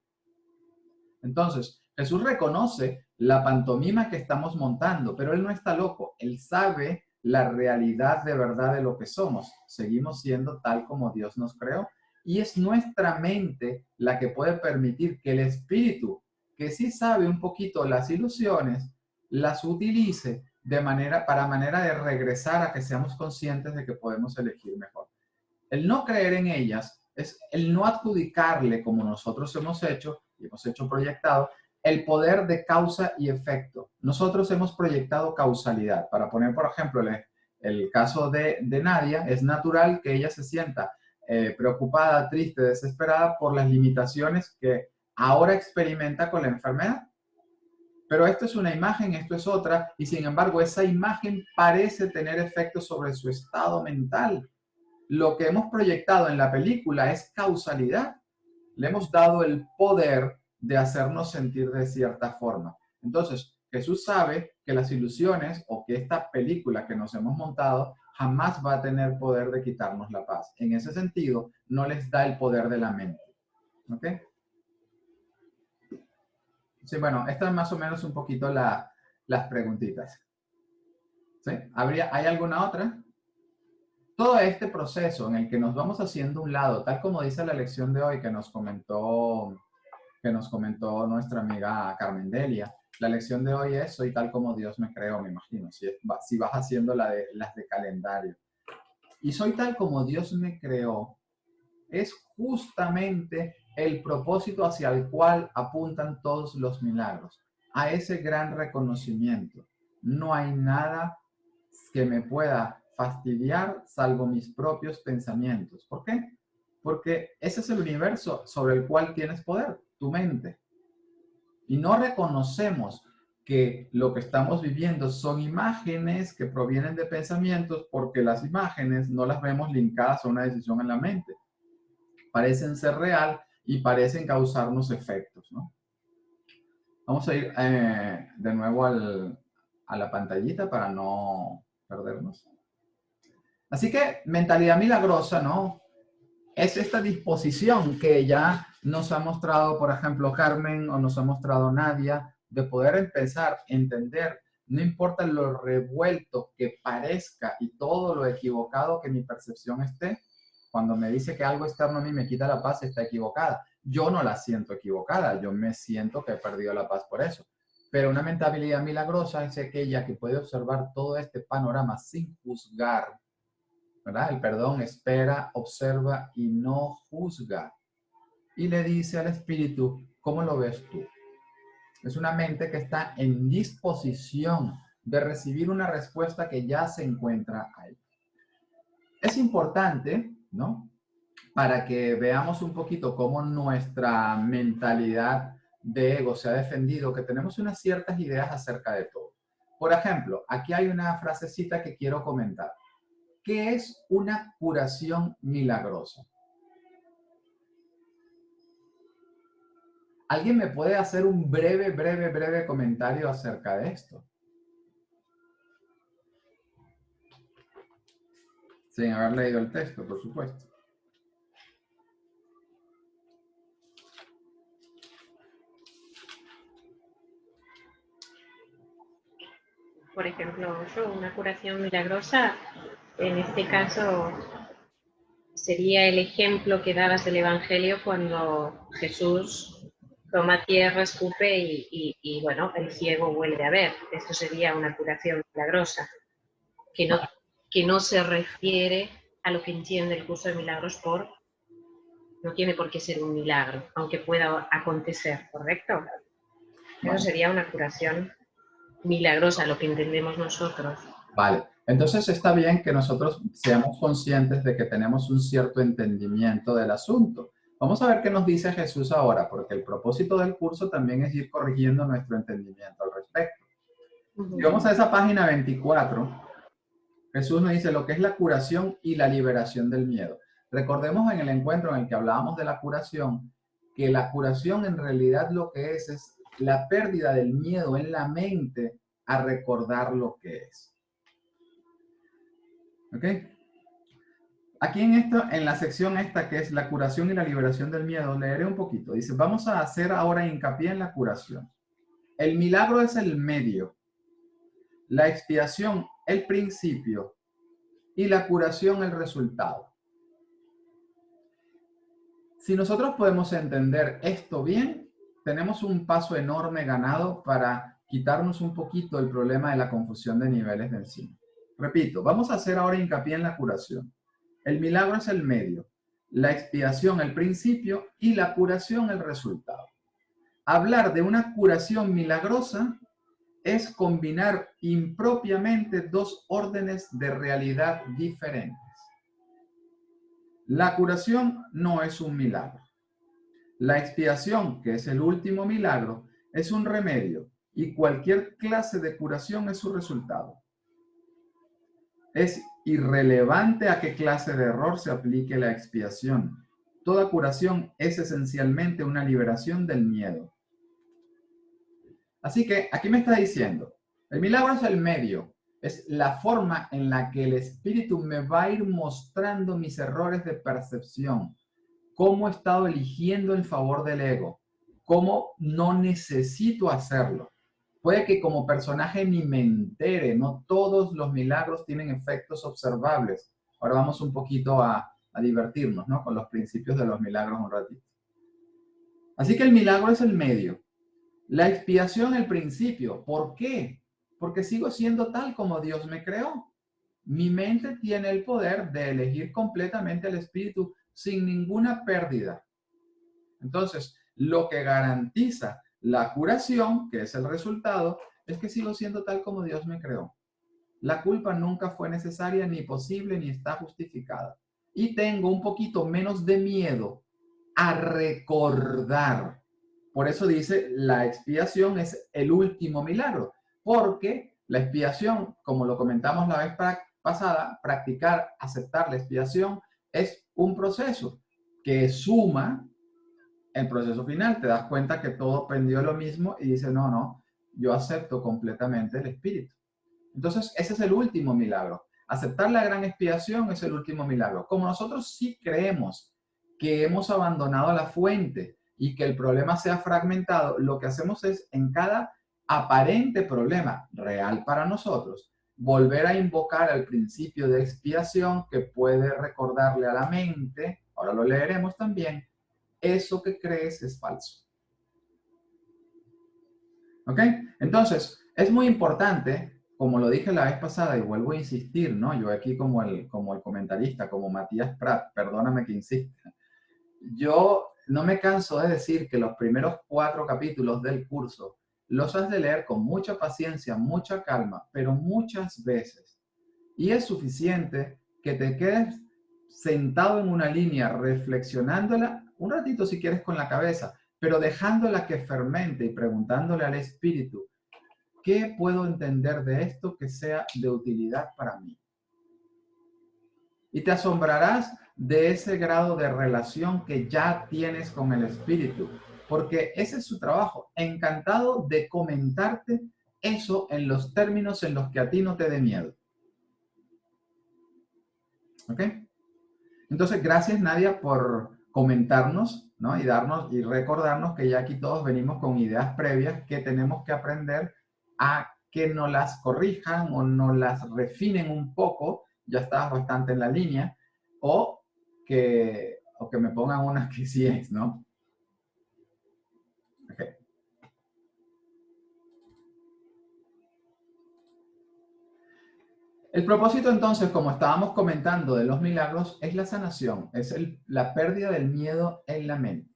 Entonces, Jesús reconoce la pantomima que estamos montando, pero Él no está loco. Él sabe la realidad de verdad de lo que somos. Seguimos siendo tal como Dios nos creó. Y es nuestra mente la que puede permitir que el Espíritu, que sí sabe un poquito las ilusiones, las utilice para manera de regresar a que seamos conscientes de que podemos elegir mejor. El no creer en ellas es el no adjudicarle, como nosotros hemos hecho proyectado, el poder de causa y efecto. Nosotros hemos proyectado causalidad. Para poner, por ejemplo, el caso de Nadia, es natural que ella se sienta preocupada, triste, desesperada por las limitaciones que ahora experimenta con la enfermedad. Pero esto es una imagen, esto es otra, y sin embargo esa imagen parece tener efectos sobre su estado mental. Lo que hemos proyectado en la película es causalidad. Le hemos dado el poder de hacernos sentir de cierta forma. Entonces, Jesús sabe que las ilusiones o que esta película que nos hemos montado jamás va a tener poder de quitarnos la paz. En ese sentido, no les da el poder de la mente. ¿Ok? Sí, bueno, esta es más o menos un poquito las preguntitas. ¿Sí? ¿Hay alguna otra? Todo este proceso en el que nos vamos haciendo un lado, tal como dice la lección de hoy que nos comentó nuestra amiga Carmen Delia, la lección de hoy es soy tal como Dios me creó, me imagino, si vas haciendo las de calendario. Y soy tal como Dios me creó es justamente el propósito hacia el cual apuntan todos los milagros, a ese gran reconocimiento. No hay nada que me pueda fastidiar salvo mis propios pensamientos. ¿Por qué? Porque ese es el universo sobre el cual tienes poder, tu mente. Y no reconocemos que lo que estamos viviendo son imágenes que provienen de pensamientos porque las imágenes no las vemos linkadas a una decisión en la mente. Parecen ser real y parecen causarnos efectos, ¿no? Vamos a ir de nuevo a la pantallita para no perdernos. Así que mentalidad milagrosa, ¿no? Es esta disposición que ya nos ha mostrado, por ejemplo, Carmen o nos ha mostrado Nadia, de poder empezar a entender, no importa lo revuelto que parezca y todo lo equivocado que mi percepción esté, cuando me dice que algo externo a mí me quita la paz, está equivocada. Yo no la siento equivocada, yo me siento que he perdido la paz por eso. Pero una mentalidad milagrosa es aquella que puede observar todo este panorama sin juzgar, ¿verdad? El perdón espera, observa y no juzga. Y le dice al espíritu, ¿cómo lo ves tú? Es una mente que está en disposición de recibir una respuesta que ya se encuentra ahí. Es importante, ¿no? Para que veamos un poquito cómo nuestra mentalidad de ego se ha defendido, que tenemos unas ciertas ideas acerca de todo. Por ejemplo, aquí hay una frasecita que quiero comentar. ¿Qué es una curación milagrosa? ¿Alguien me puede hacer un breve comentario acerca de esto? Sin haber leído el texto, por supuesto. por ejemplo, una curación milagrosa, en este caso sería el ejemplo que dabas del Evangelio cuando Jesús toma tierra, escupe y, bueno, el ciego vuelve a ver. Esto sería una curación milagrosa, que no, que no se refiere a lo que entiende el curso de milagros por, no tiene por qué ser un milagro, aunque pueda acontecer, ¿correcto? Eso Bueno, sería una curación milagrosa, lo que entendemos nosotros. vale. Entonces está bien que nosotros seamos conscientes de que tenemos un cierto entendimiento del asunto. Vamos a ver qué nos dice Jesús ahora, porque el propósito del curso también es ir corrigiendo nuestro entendimiento al respecto. Si vamos a esa página 24, Jesús nos dice lo que es la curación y la liberación del miedo. Recordemos en el encuentro en el que hablábamos de la curación, que la curación en realidad lo que es la pérdida del miedo en la mente a recordar lo que es. ¿Ok? Aquí en la sección esta que es la curación y la liberación del miedo, leeré un poquito. Dice, vamos a hacer ahora hincapié en la curación. El milagro es el medio, la expiación el principio y la curación el resultado. Si nosotros podemos entender esto bien, tenemos un paso enorme ganado para quitarnos un poquito el problema de la confusión de niveles de encima. Repito, vamos a hacer ahora hincapié en la curación. El milagro es el medio, la expiación el principio y la curación el resultado. Hablar de una curación milagrosa es combinar impropiamente dos órdenes de realidad diferentes. La curación no es un milagro. La expiación, que es el último milagro, es un remedio y cualquier clase de curación es su resultado. Es irrelevante a qué clase de error se aplique la expiación. Toda curación es esencialmente una liberación del miedo. Así que aquí me está diciendo, el milagro es el medio, es la forma en la que el espíritu me va a ir mostrando mis errores de percepción, cómo he estado eligiendo en favor del ego, cómo no necesito hacerlo. Puede que como personaje ni me entere, no todos los milagros tienen efectos observables. Ahora vamos un poquito a divertirnos, ¿no? Con los principios de los milagros un ratito. Así que el milagro es el medio. La expiación el principio. ¿Por qué? Porque sigo siendo tal como Dios me creó. Mi mente tiene el poder de elegir completamente el espíritu sin ninguna pérdida. Entonces, lo que garantiza la curación, que es el resultado, es que sigo siendo tal como Dios me creó. La culpa nunca fue necesaria, ni posible, ni está justificada. Y tengo un poquito menos de miedo a recordar. Por eso dice, la expiación es el último milagro, porque la expiación, como lo comentamos la vez pasada, practicar, aceptar la expiación es un proceso que suma el proceso final. Te das cuenta que todo pendió lo mismo y dice, no, yo acepto completamente el espíritu. Entonces, ese es el último milagro. Aceptar la gran expiación es el último milagro. Como nosotros sí creemos que hemos abandonado la fuente y que el problema se ha fragmentado, lo que hacemos es en cada aparente problema real para nosotros, volver a invocar el principio de expiación que puede recordarle a la mente, ahora lo leeremos también, eso que crees es falso. ¿Ok? Entonces, es muy importante, como lo dije la vez pasada y vuelvo a insistir, ¿no? Yo aquí como el comentarista, como Matías Prat, perdóname que insista. Yo no me canso de decir que los primeros 4 capítulos del curso los has de leer con mucha paciencia, mucha calma, pero muchas veces. Y es suficiente que te quedes sentado en una línea, reflexionándola un ratito si quieres con la cabeza, pero dejándola que fermente y preguntándole al espíritu, ¿qué puedo entender de esto que sea de utilidad para mí? Y te asombrarás de ese grado de relación que ya tienes con el espíritu, porque ese es su trabajo. Encantado de comentarte eso en los términos en los que a ti no te dé miedo. ¿Ok? Entonces, gracias Nadia por comentarnos, ¿no? Y recordarnos que ya aquí todos venimos con ideas previas que tenemos que aprender a que nos las corrijan o nos las refinen un poco, ya estás bastante en la línea, o que me pongan unas que sí es, ¿no? Okay. El propósito entonces, como estábamos comentando de los milagros, es la sanación, es la pérdida del miedo en la mente.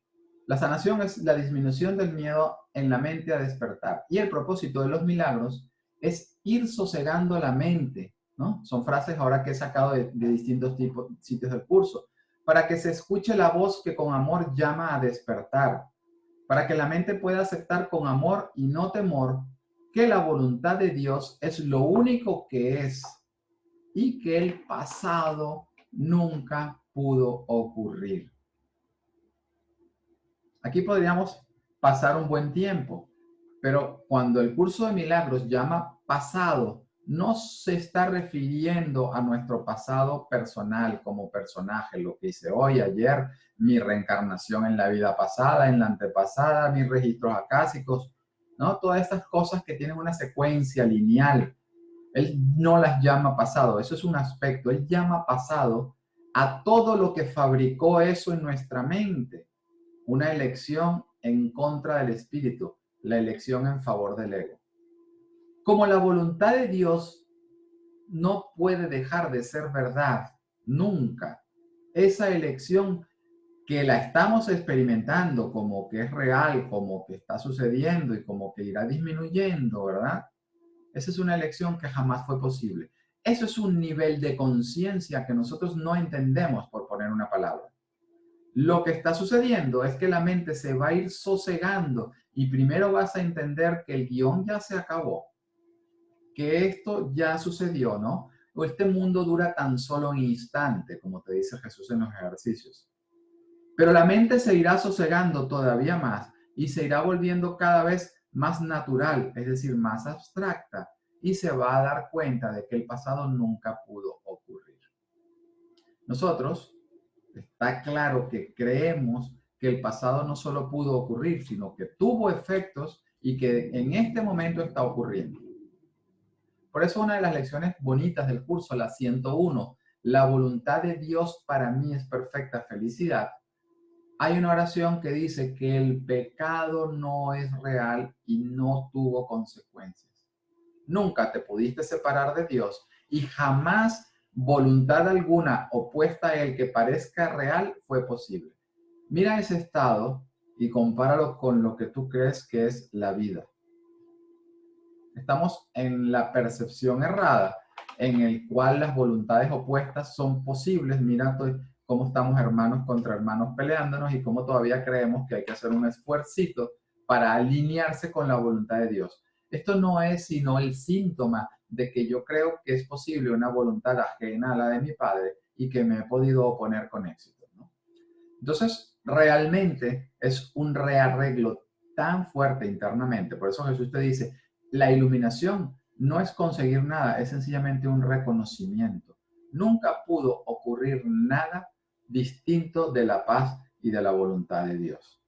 La sanación es la disminución del miedo en la mente a despertar. Y el propósito de los milagros es ir sosegando la mente, ¿no? Son frases ahora que he sacado de distintos sitios del curso, para que se escuche la voz que con amor llama a despertar, para que la mente pueda aceptar con amor y no temor que la voluntad de Dios es lo único que es y que el pasado nunca pudo ocurrir. Aquí podríamos pasar un buen tiempo, pero cuando el curso de milagros llama pasado, no se está refiriendo a nuestro pasado personal como personaje, lo que hice hoy, ayer, mi reencarnación en la vida pasada, en la antepasada, mis registros acásicos, ¿no? Todas estas cosas que tienen una secuencia lineal. Él no las llama pasado, eso es un aspecto. Él llama pasado a todo lo que fabricó eso en nuestra mente. Una elección en contra del espíritu, la elección en favor del ego. Como la voluntad de Dios no puede dejar de ser verdad, nunca. Esa elección que la estamos experimentando como que es real, como que está sucediendo y como que irá disminuyendo, ¿verdad? Esa es una elección que jamás fue posible. Eso es un nivel de conciencia que nosotros no entendemos, por poner una palabra. Lo que está sucediendo es que la mente se va a ir sosegando y primero vas a entender que el guión ya se acabó, que esto ya sucedió, ¿no? O este mundo dura tan solo un instante, como te dice Jesús en los ejercicios. Pero la mente se irá sosegando todavía más y se irá volviendo cada vez más natural, es decir, más abstracta, y se va a dar cuenta de que el pasado nunca pudo ocurrir. Nosotros, está claro que creemos que el pasado no solo pudo ocurrir, sino que tuvo efectos y que en este momento está ocurriendo. Por eso una de las lecciones bonitas del curso, la 101, la voluntad de Dios para mí es perfecta felicidad. Hay una oración que dice que el pecado no es real y no tuvo consecuencias. Nunca te pudiste separar de Dios y jamás voluntad alguna opuesta a él que parezca real fue posible. Mira ese estado y compáralo con lo que tú crees que es la vida. Estamos en la percepción errada, en el cual las voluntades opuestas son posibles. Mira cómo estamos hermanos contra hermanos peleándonos y cómo todavía creemos que hay que hacer un esfuercito para alinearse con la voluntad de Dios. Esto no es sino el síntoma de que yo creo que es posible una voluntad ajena a la de mi Padre y que me he podido oponer con éxito, ¿no? Entonces, realmente es un rearreglo tan fuerte internamente. Por eso Jesús te dice, la iluminación no es conseguir nada, es sencillamente un reconocimiento. Nunca pudo ocurrir nada distinto de la paz y de la voluntad de Dios.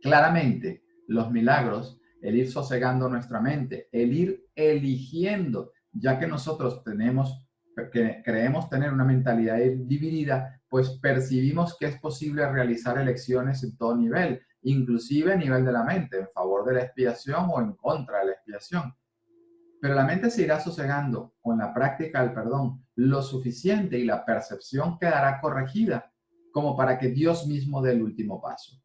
Claramente, los milagros, el ir sosegando nuestra mente, el ir eligiendo, ya que nosotros creemos tener una mentalidad dividida, pues percibimos que es posible realizar elecciones en todo nivel, inclusive a nivel de la mente, en favor de la expiación o en contra de la expiación. Pero la mente se irá sosegando con la práctica del perdón lo suficiente y la percepción quedará corregida como para que Dios mismo dé el último paso.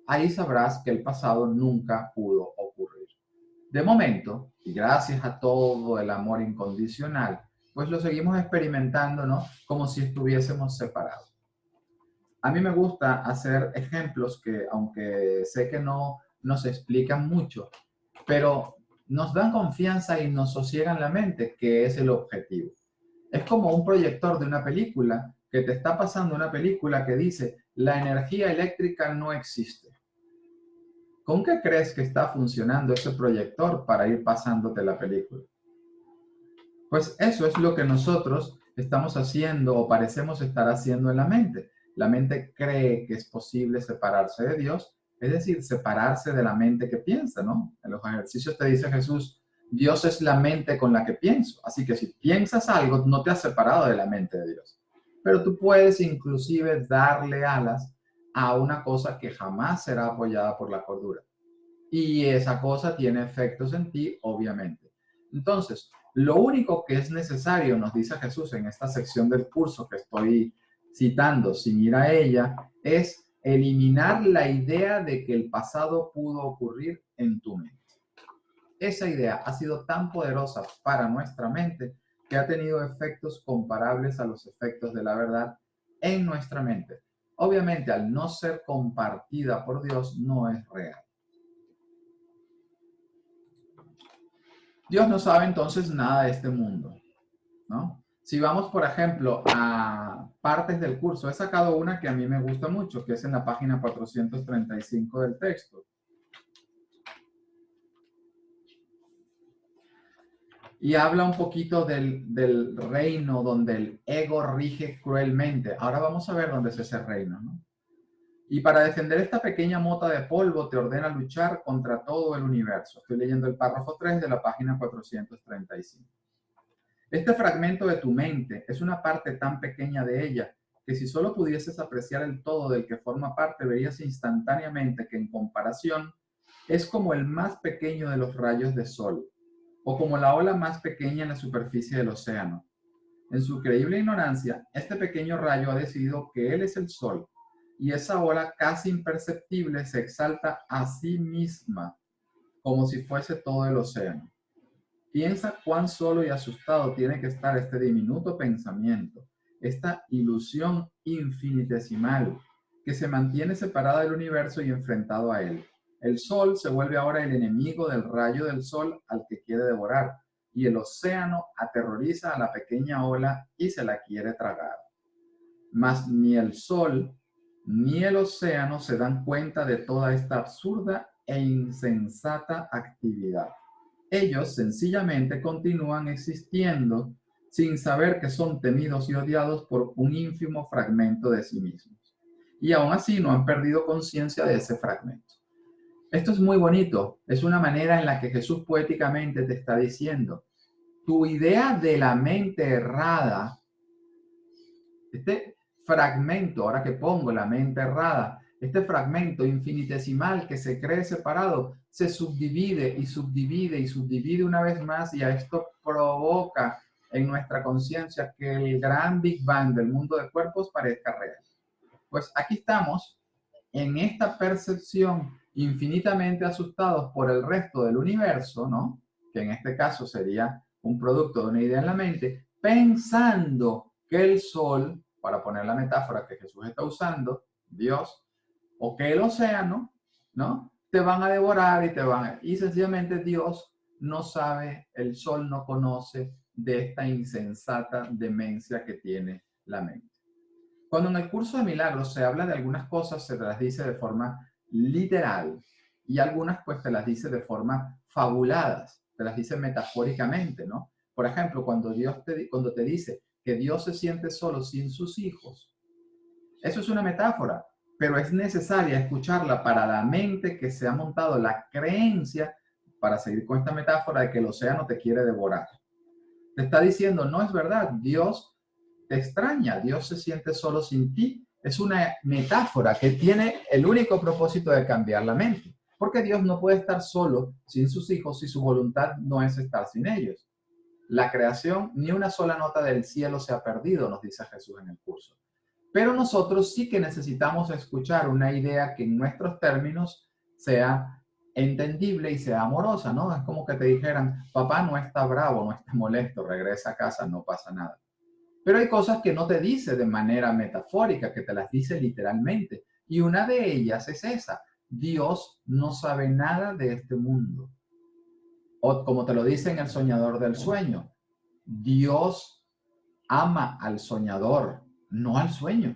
Ahí sabrás que el pasado nunca pudo ocurrir. De momento, y gracias a todo el amor incondicional, pues lo seguimos experimentando, ¿no? Como si estuviésemos separados. A mí me gusta hacer ejemplos que, aunque sé que no nos explican mucho, pero nos dan confianza y nos sosiegan la mente, que es el objetivo. Es como un proyector de una película que te está pasando una película que dice, la energía eléctrica no existe. ¿Con qué crees que está funcionando ese proyector para ir pasándote la película? Pues eso es lo que nosotros estamos haciendo o parecemos estar haciendo en la mente. La mente cree que es posible separarse de Dios, es decir, separarse de la mente que piensa, ¿no? En los ejercicios te dice Jesús, Dios es la mente con la que pienso. Así que si piensas algo, no te has separado de la mente de Dios. Pero tú puedes inclusive darle alas a una cosa que jamás será apoyada por la cordura. Y esa cosa tiene efectos en ti, obviamente. Entonces, lo único que es necesario, nos dice Jesús en esta sección del curso que estoy citando sin ir a ella, es eliminar la idea de que el pasado pudo ocurrir en tu mente. Esa idea ha sido tan poderosa para nuestra mente que ha tenido efectos comparables a los efectos de la verdad en nuestra mente. Obviamente, al no ser compartida por Dios, no es real. Dios no sabe entonces nada de este mundo, ¿no? Si vamos, por ejemplo, a partes del curso, he sacado una que a mí me gusta mucho, que es en la página 435 del texto. Y habla un poquito del reino donde el ego rige cruelmente. Ahora vamos a ver dónde es ese reino, ¿no? Y para defender esta pequeña mota de polvo te ordena luchar contra todo el universo. Estoy leyendo el párrafo 3 de la página 435. Este fragmento de tu mente es una parte tan pequeña de ella que si solo pudieses apreciar el todo del que forma parte, verías instantáneamente que en comparación es como el más pequeño de los rayos de sol o como la ola más pequeña en la superficie del océano. En su creíble ignorancia, este pequeño rayo ha decidido que él es el sol y esa ola casi imperceptible se exalta a sí misma como si fuese todo el océano. Piensa cuán solo y asustado tiene que estar este diminuto pensamiento, esta ilusión infinitesimal que se mantiene separada del universo y enfrentado a él. El sol se vuelve ahora el enemigo del rayo del sol al que quiere devorar, y el océano aterroriza a la pequeña ola y se la quiere tragar. Mas ni el sol ni el océano se dan cuenta de toda esta absurda e insensata actividad. Ellos sencillamente continúan existiendo sin saber que son temidos y odiados por un ínfimo fragmento de sí mismos. Y aún así no han perdido conciencia de ese fragmento. Esto es muy bonito. Es una manera en la que Jesús poéticamente te está diciendo, tu idea de la mente errada, este fragmento, ahora que pongo la mente errada, este fragmento infinitesimal que se cree separado, se subdivide y subdivide y subdivide una vez más y a esto provoca en nuestra conciencia que el gran Big Bang del mundo de cuerpos parezca real. Pues aquí estamos en esta percepción infinitamente asustados por el resto del universo, ¿no? Que en este caso sería un producto de una idea en la mente, pensando que el sol, para poner la metáfora que Jesús está usando, Dios, o que el océano, ¿no? Te van a devorar y te van a... Y sencillamente Dios no sabe, el sol no conoce de esta insensata demencia que tiene la mente. Cuando en el curso de milagros se habla de algunas cosas, se te las dice de forma literal y algunas pues te las dice de forma fabuladas, te las dice metafóricamente, ¿no? Por ejemplo, cuando cuando te dice que Dios se siente solo sin sus hijos, eso es una metáfora, pero es necesaria escucharla para la mente que se ha montado la creencia, para seguir con esta metáfora, de que el océano te quiere devorar. Te está diciendo, no es verdad, Dios te extraña, Dios se siente solo sin ti. Es una metáfora que tiene el único propósito de cambiar la mente, porque Dios no puede estar solo sin sus hijos si su voluntad no es estar sin ellos. La creación, ni una sola nota del cielo se ha perdido, nos dice Jesús en el curso. Pero nosotros sí que necesitamos escuchar una idea que en nuestros términos sea entendible y sea amorosa, ¿no? Es como que te dijeran, papá no está bravo, no está molesto, regresa a casa, no pasa nada. Pero hay cosas que no te dice de manera metafórica, que te las dice literalmente. Y una de ellas es esa, Dios no sabe nada de este mundo. O como te lo dice en El soñador del sueño, Dios ama al soñador, no al sueño.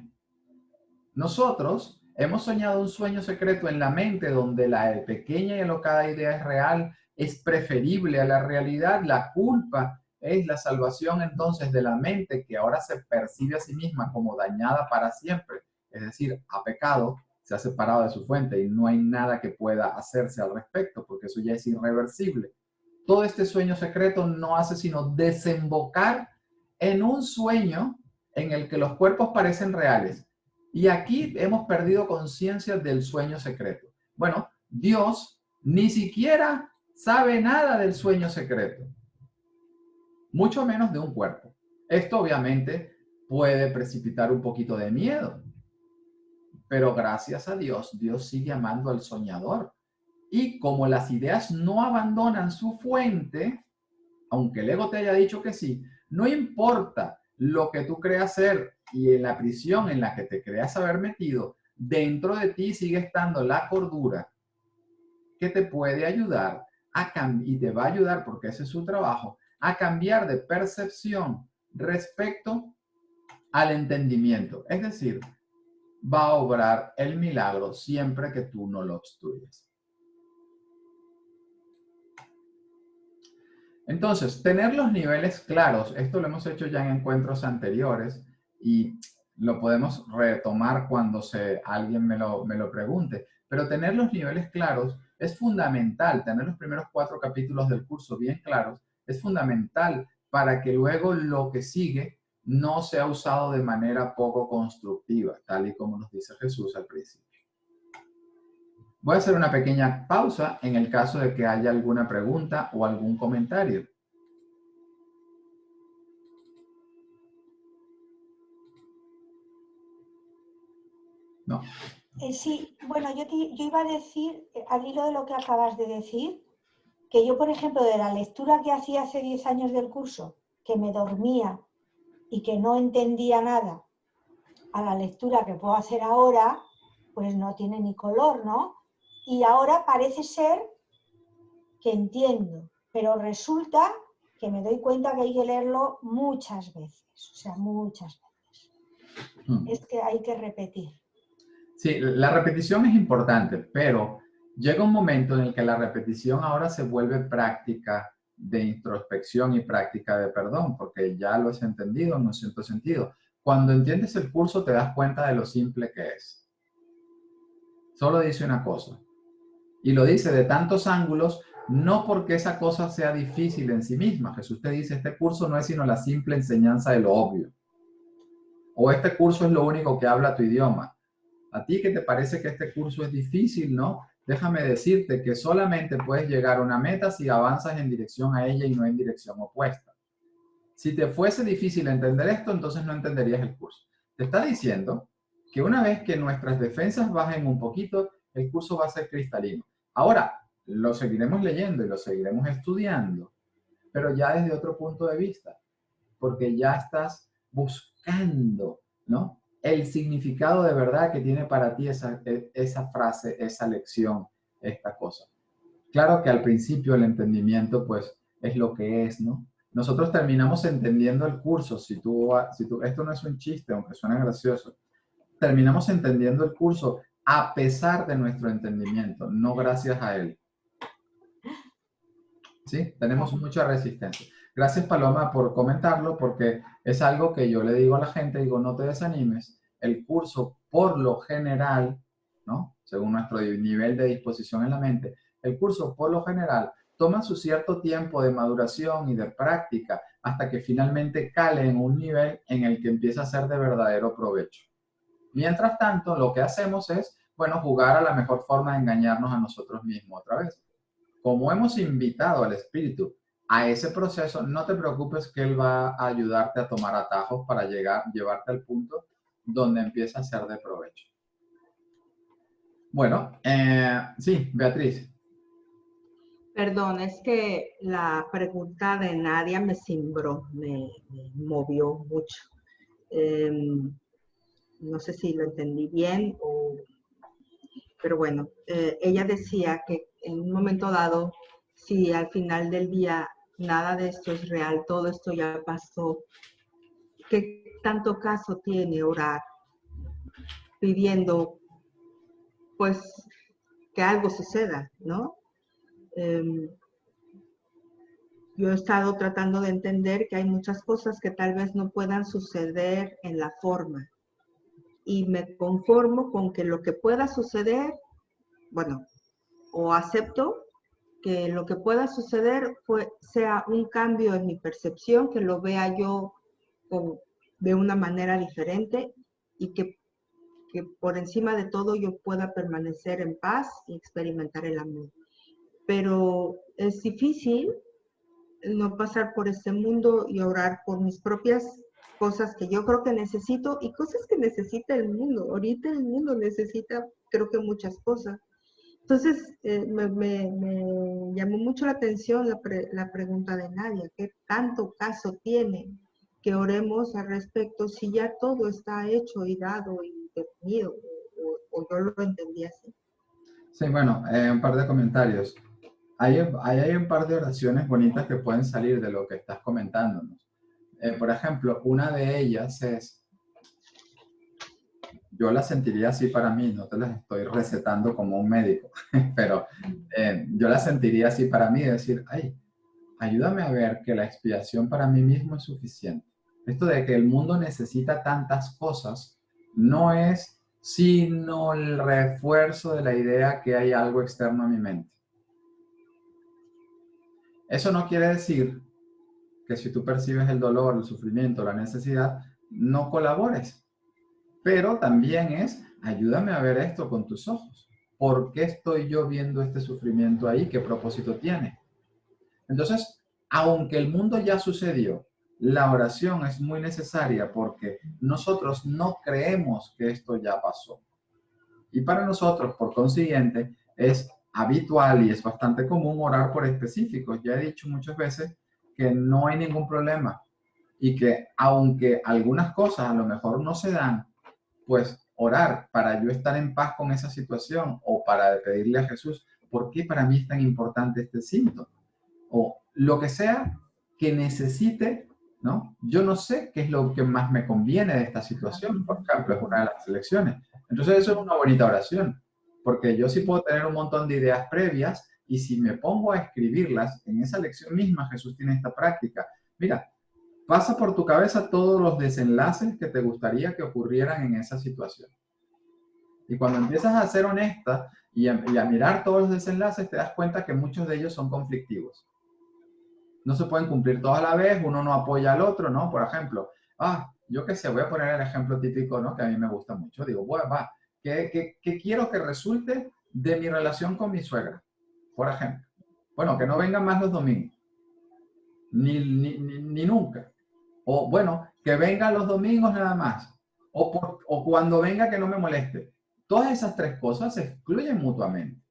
Nosotros hemos soñado un sueño secreto en la mente donde la pequeña y alocada idea es real, es preferible a la realidad. La culpa es la salvación entonces de la mente que ahora se percibe a sí misma como dañada para siempre. Es decir, ha pecado, se ha separado de su fuente y no hay nada que pueda hacerse al respecto porque eso ya es irreversible. todo este sueño secreto no hace sino desembocar en un sueño en el que los cuerpos parecen reales. Y aquí hemos perdido conciencia del sueño secreto. Bueno, Dios ni siquiera sabe nada del sueño secreto, mucho menos de un cuerpo. Esto obviamente puede precipitar un poquito de miedo, pero gracias a Dios, Dios sigue amando al soñador. Y como las ideas no abandonan su fuente, aunque el ego te haya dicho que sí, no importa lo que tú creas ser y en la prisión en la que te creas haber metido, dentro de ti sigue estando la cordura que te puede ayudar y te va a ayudar, porque ese es su trabajo, a cambiar de percepción respecto al entendimiento. Es decir, va a obrar el milagro siempre que tú no lo obstruyes. Entonces, tener los niveles claros, esto lo hemos hecho ya en encuentros anteriores y lo podemos retomar cuando alguien me lo pregunte, pero tener los niveles claros es fundamental, tener los primeros 4 capítulos del curso bien claros es fundamental para que luego lo que sigue no sea usado de manera poco constructiva, tal y como nos dice Jesús al principio. Voy a hacer una pequeña pausa en el caso de que haya alguna pregunta o algún comentario. No. Sí, bueno, yo iba a decir, al hilo de lo que acabas de decir, que yo, por ejemplo, de la lectura que hacía hace 10 años del curso, que me dormía y que no entendía nada, a la lectura que puedo hacer ahora, pues no tiene ni color, ¿no? Y ahora parece ser que entiendo, pero resulta que me doy cuenta que hay que leerlo muchas veces, o sea, muchas veces. Es que hay que repetir. Sí, la repetición es importante, pero llega un momento en el que la repetición ahora se vuelve práctica de introspección y práctica de perdón, porque ya lo has entendido en un cierto sentido. Cuando entiendes el curso te das cuenta de lo simple que es. Solo dice una cosa. Y lo dice de tantos ángulos, no porque esa cosa sea difícil en sí misma. Jesús te dice, este curso no es sino la simple enseñanza de lo obvio. O este curso es lo único que habla tu idioma. A ti que te parece que este curso es difícil, ¿no? Déjame decirte que solamente puedes llegar a una meta si avanzas en dirección a ella y no en dirección opuesta. Si te fuese difícil entender esto, entonces no entenderías el curso. Te está diciendo que una vez que nuestras defensas bajen un poquito, el curso va a ser cristalino. Ahora, lo seguiremos leyendo y lo seguiremos estudiando, pero ya desde otro punto de vista, porque ya estás buscando, ¿no?, el significado de verdad que tiene para ti esa frase, esa lección, esta cosa. Claro que al principio el entendimiento, pues, es lo que es, ¿no? Nosotros terminamos entendiendo el curso, esto no es un chiste, aunque suene gracioso, terminamos entendiendo el curso a pesar de nuestro entendimiento, no gracias a él. ¿Sí? Tenemos mucha resistencia. Gracias, Paloma, por comentarlo, porque es algo que yo le digo a la gente, digo, no te desanimes, el curso por lo general, ¿no?, según nuestro nivel de disposición en la mente, el curso por lo general toma su cierto tiempo de maduración y de práctica hasta que finalmente cale en un nivel en el que empieza a ser de verdadero provecho. Mientras tanto, lo que hacemos es, bueno, jugar a la mejor forma de engañarnos a nosotros mismos otra vez. Como hemos invitado al espíritu a ese proceso, no te preocupes que él va a ayudarte a tomar atajos para llevarte al punto donde empieza a ser de provecho. Bueno, sí, Beatriz. Perdón, es que la pregunta de Nadia me cimbró, me movió mucho. No sé si lo entendí bien, pero bueno, ella decía que en un momento dado, si al final del día nada de esto es real, todo esto ya pasó, ¿qué tanto caso tiene orar pidiendo, pues, que algo suceda, ¿no? Yo he estado tratando de entender que hay muchas cosas que tal vez no puedan suceder en la forma. Y me conformo con que lo que pueda suceder, bueno, o acepto que lo que pueda suceder sea un cambio en mi percepción, que lo vea yo de una manera diferente y que por encima de todo yo pueda permanecer en paz y experimentar el amor. Pero es difícil no pasar por este mundo y orar por mis propias cosas que yo creo que necesito y cosas que necesita el mundo. Ahorita el mundo necesita, creo que muchas cosas. Entonces, me llamó mucho la atención la pregunta de Nadia, ¿qué tanto caso tiene que oremos al respecto si ya todo está hecho y dado y definido? O yo lo entendí así. Sí, bueno, un par de comentarios. Hay un par de oraciones bonitas que pueden salir de lo que estás comentándonos. Por ejemplo, una de ellas es, yo la sentiría así para mí, no te las estoy recetando como un médico, pero yo la sentiría así para mí, decir, ay, ayúdame a ver que la expiación para mí mismo es suficiente. Esto de que el mundo necesita tantas cosas no es sino el refuerzo de la idea que hay algo externo a mi mente. Eso no quiere decir que si tú percibes el dolor, el sufrimiento, la necesidad, no colabores. Pero también es, ayúdame a ver esto con tus ojos. ¿Por qué estoy yo viendo este sufrimiento ahí? ¿Qué propósito tiene? Entonces, aunque el mundo ya sucedió, la oración es muy necesaria porque nosotros no creemos que esto ya pasó. Y para nosotros, por consiguiente, es habitual y es bastante común orar por específicos. Ya he dicho muchas veces que no hay ningún problema y que aunque algunas cosas a lo mejor no se dan, pues orar para yo estar en paz con esa situación o para pedirle a Jesús, ¿por qué para mí es tan importante este síntoma? O lo que sea que necesite, ¿no? Yo no sé qué es lo que más me conviene de esta situación, por ejemplo, es una de las elecciones. Entonces eso es una bonita oración, porque yo sí puedo tener un montón de ideas previas y si me pongo a escribirlas, en esa lección misma Jesús tiene esta práctica. Mira, pasa por tu cabeza todos los desenlaces que te gustaría que ocurrieran en esa situación. Y cuando empiezas a ser honesta y a mirar todos los desenlaces, te das cuenta que muchos de ellos son conflictivos. No se pueden cumplir todos a la vez, uno no apoya al otro, ¿no? Por ejemplo, yo qué sé, voy a poner el ejemplo típico, ¿no? Que a mí me gusta mucho. Digo, bueno, ¿qué quiero que resulte de mi relación con mi suegra? Por ejemplo. Bueno, que no vengan más los domingos. Ni nunca. O bueno, que venga los domingos nada más. O cuando venga que no me moleste. Todas esas tres cosas se excluyen mutuamente.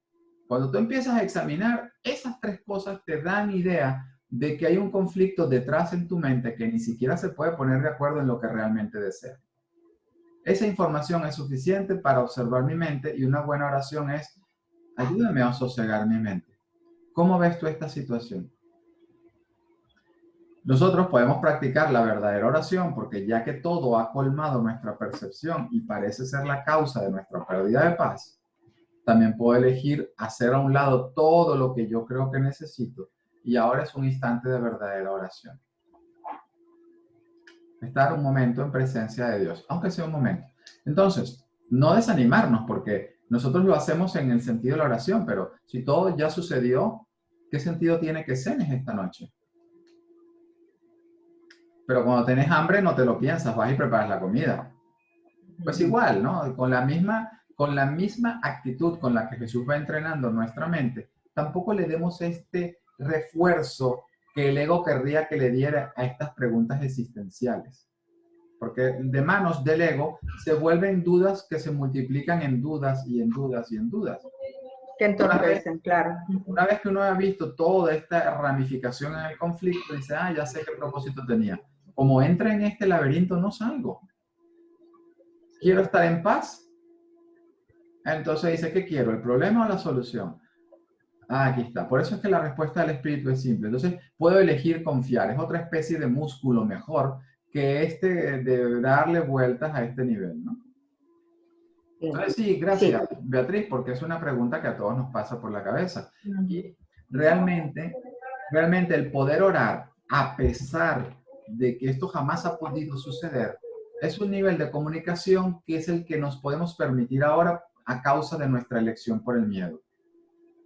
Cuando tú empiezas a examinar, esas tres cosas te dan idea de que hay un conflicto detrás en tu mente que ni siquiera se puede poner de acuerdo en lo que realmente desea. Esa información es suficiente para observar mi mente y una buena oración es, ayúdame a sosegar mi mente. ¿Cómo ves tú esta situación? Nosotros podemos practicar la verdadera oración porque ya que todo ha colmado nuestra percepción y parece ser la causa de nuestra pérdida de paz, también puedo elegir hacer a un lado todo lo que yo creo que necesito y ahora es un instante de verdadera oración. Estar un momento en presencia de Dios, aunque sea un momento. Entonces, no desanimarnos porque nosotros lo hacemos en el sentido de la oración, pero si todo ya sucedió, ¿qué sentido tiene que cenes esta noche? Pero cuando tenés hambre no te lo piensas, vas y preparas la comida. Pues igual, ¿no? Con la misma actitud con la que Jesús va entrenando nuestra mente, tampoco le demos este refuerzo que el ego querría que le diera a estas preguntas existenciales. Porque de manos del ego se vuelven dudas que se multiplican en dudas y en dudas y en dudas. Que entorpecen, claro. Una vez que uno ha visto toda esta ramificación en el conflicto, dice, ya sé qué propósito tenía. Como entra en este laberinto, no salgo. Quiero estar en paz. Entonces dice, ¿qué quiero? ¿El problema o la solución? Aquí está. Por eso es que la respuesta del espíritu es simple. Entonces, puedo elegir confiar. Es otra especie de músculo mejor que este de darle vueltas a este nivel, ¿no? Entonces, sí, gracias, sí, Beatriz, porque es una pregunta que a todos nos pasa por la cabeza. Y realmente el poder orar, a pesar de que esto jamás ha podido suceder, es un nivel de comunicación que es el que nos podemos permitir ahora a causa de nuestra elección por el miedo.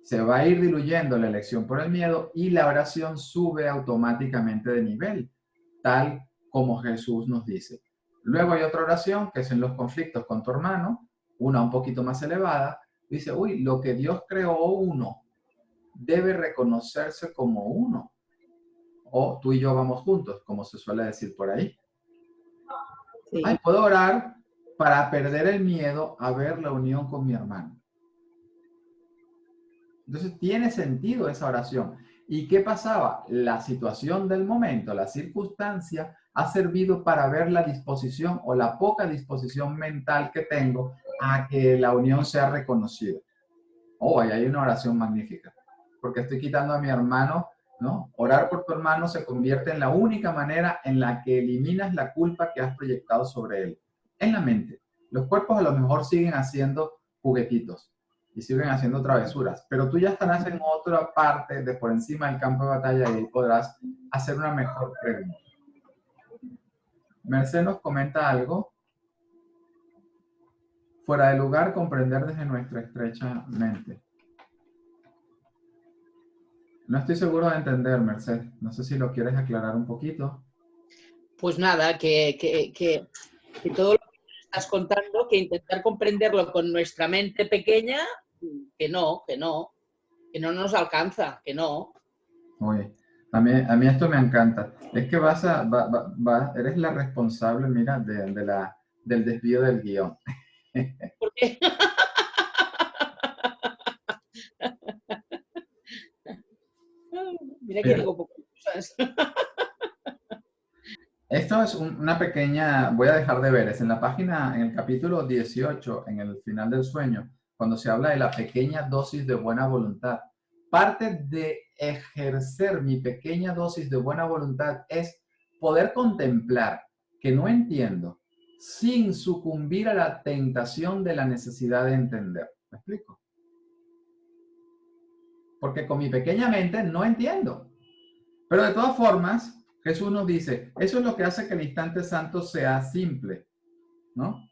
Se va a ir diluyendo la elección por el miedo y la oración sube automáticamente de nivel, tal como Jesús nos dice. Luego hay otra oración que es en los conflictos con tu hermano, una un poquito más elevada. Dice, uy, lo que Dios creó uno debe reconocerse como uno. O tú y yo vamos juntos, como se suele decir por ahí. Sí. Ay, puedo orar para perder el miedo a ver la unión con mi hermano. Entonces tiene sentido esa oración. ¿Y qué pasaba? La situación del momento, la circunstancia, ha servido para ver la disposición o la poca disposición mental que tengo a que la unión sea reconocida. Oh, ahí hay una oración magnífica. Porque estoy quitando a mi hermano, ¿no? Orar por tu hermano se convierte en la única manera en la que eliminas la culpa que has proyectado sobre él. En la mente. Los cuerpos a lo mejor siguen haciendo juguetitos y siguen haciendo travesuras, pero tú ya estarás en otra parte de por encima del campo de batalla y ahí podrás hacer una mejor pregunta. Merced nos comenta algo. Fuera de lugar, comprender desde nuestra estrecha mente. No estoy seguro de entender, Merced. No sé si lo quieres aclarar un poquito. Pues nada, que todo lo que estás contando, que intentar comprenderlo con nuestra mente pequeña, que no nos alcanza, que no. Oye, a mí esto me encanta. Es que eres la responsable, mira, del desvío del guión. ¿Por qué? Mira que Mira, digo pocas cosas. esto es una pequeña, voy a dejar de ver, es en la página, en el capítulo 18, en el final del sueño, cuando se habla de la pequeña dosis de buena voluntad. Parte de ejercer mi pequeña dosis de buena voluntad es poder contemplar que no entiendo sin sucumbir a la tentación de la necesidad de entender. ¿Me explico? Porque con mi pequeña mente no entiendo. Pero de todas formas, Jesús nos dice, eso es lo que hace que el instante santo sea simple, ¿no?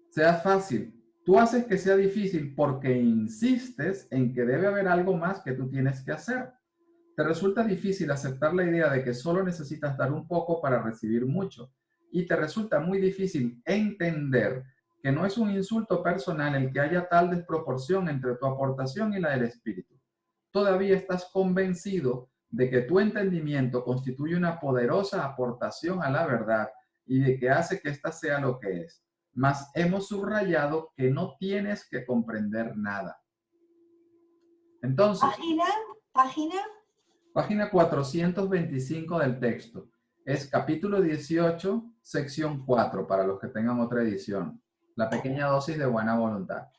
Sea fácil. Tú haces que sea difícil porque insistes en que debe haber algo más que tú tienes que hacer. Te resulta difícil aceptar la idea de que solo necesitas dar un poco para recibir mucho. Y te resulta muy difícil entender que no es un insulto personal el que haya tal desproporción entre tu aportación y la del espíritu. Todavía estás convencido de que tu entendimiento constituye una poderosa aportación a la verdad y de que hace que ésta sea lo que es. Mas hemos subrayado que no tienes que comprender nada. Entonces, página 425 del texto. Es capítulo 18, sección 4, para los que tengan otra edición. La pequeña dosis de buena voluntad.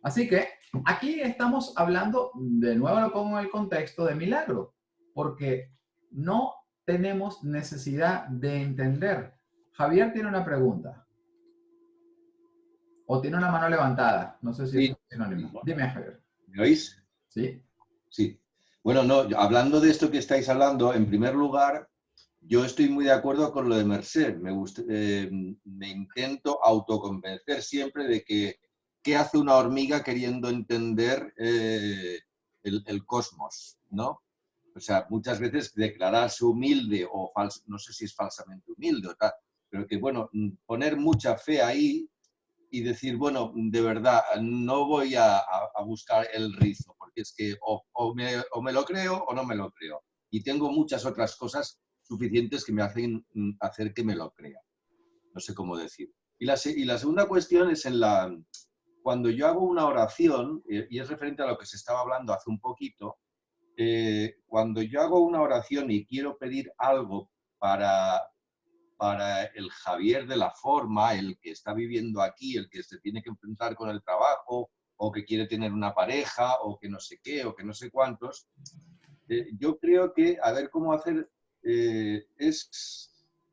Así que aquí estamos hablando, de nuevo lo pongo en el contexto de milagro, porque no tenemos necesidad de entender. Javier tiene una pregunta. O tiene una mano levantada. No sé si Sí. es un sinónimo. Dime, Javier. ¿Me oís? Sí. Sí. Bueno, no, hablando de esto que estáis hablando, en primer lugar, yo estoy muy de acuerdo con lo de Merced. Me intento autoconvencer siempre de que qué hace una hormiga queriendo entender el cosmos, ¿no? O sea, muchas veces declararse humilde o falso, no sé si es falsamente humilde o tal, pero que, bueno, poner mucha fe ahí y decir, bueno, de verdad, no voy a buscar el rizo, porque es que o me lo creo o no me lo creo. Y tengo muchas otras cosas suficientes que me hacen hacer que me lo crea. No sé cómo decir. Y la segunda cuestión es cuando yo hago una oración, y es referente a lo que se estaba hablando hace un poquito, cuando yo hago una oración y quiero pedir algo para el Javier de la forma, el que está viviendo aquí, el que se tiene que enfrentar con el trabajo, o que quiere tener una pareja, o que no sé qué, o que no sé cuántos, yo creo que a ver cómo hacer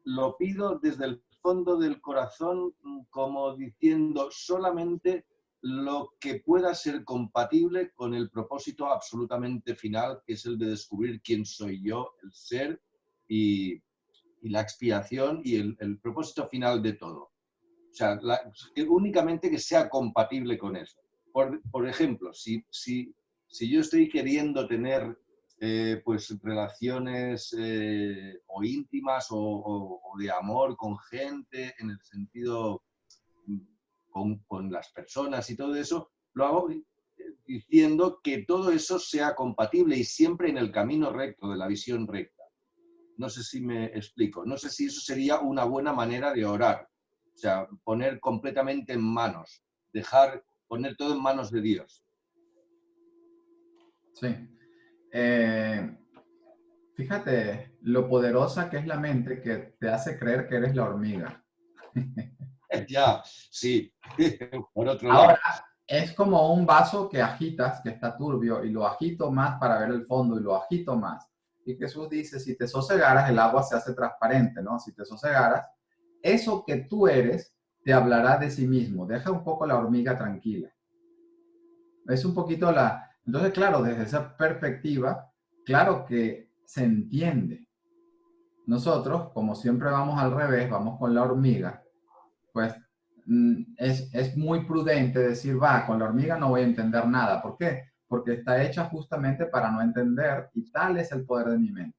lo pido desde el fondo del corazón, como diciendo solamente lo que pueda ser compatible con el propósito absolutamente final, que es el de descubrir quién soy yo, el ser y la expiación y el propósito final de todo. O sea, únicamente que sea compatible con eso. por ejemplo, si yo estoy queriendo tener pues relaciones o íntimas o de amor con gente, en el sentido con las personas y todo eso, lo hago diciendo que todo eso sea compatible y siempre en el camino recto, de la visión recta. No sé si me explico. No sé si eso sería una buena manera de orar. O sea, poner completamente en manos, poner todo en manos de Dios. Sí. Fíjate lo poderosa que es la mente que te hace creer que eres la hormiga. Ya, sí. Por otro lado. Ahora, es como un vaso que agitas, que está turbio, y lo agito más para ver el fondo, y lo agito más. Y Jesús dice, si te sosegaras, el agua se hace transparente, ¿no? Si te sosegaras, eso que tú eres te hablará de sí mismo. Deja un poco la hormiga tranquila. Es un poquito la... Entonces, claro, desde esa perspectiva, claro que se entiende. Nosotros, como siempre vamos al revés, vamos con la hormiga, pues es muy prudente decir, va, con la hormiga no voy a entender nada. ¿Por qué? Porque está hecha justamente para no entender y tal es el poder de mi mente.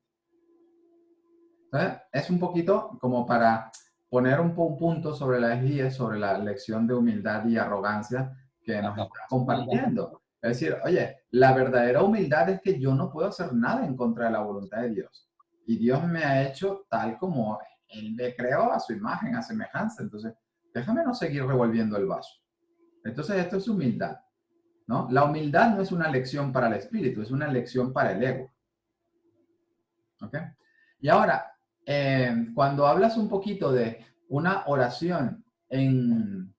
¿Sabes? Es un poquito como para poner un punto sobre las guías, sobre la lección de humildad y arrogancia que nos está compartiendo. Es decir, oye, la verdadera humildad es que yo no puedo hacer nada en contra de la voluntad de Dios. Y Dios me ha hecho tal como Él me creó a su imagen, a semejanza. Entonces, déjame no seguir revolviendo el vaso. Entonces, esto es humildad, ¿no? La humildad no es una lección para el espíritu, es una lección para el ego. ¿Ok? Y ahora, cuando hablas un poquito de una oración en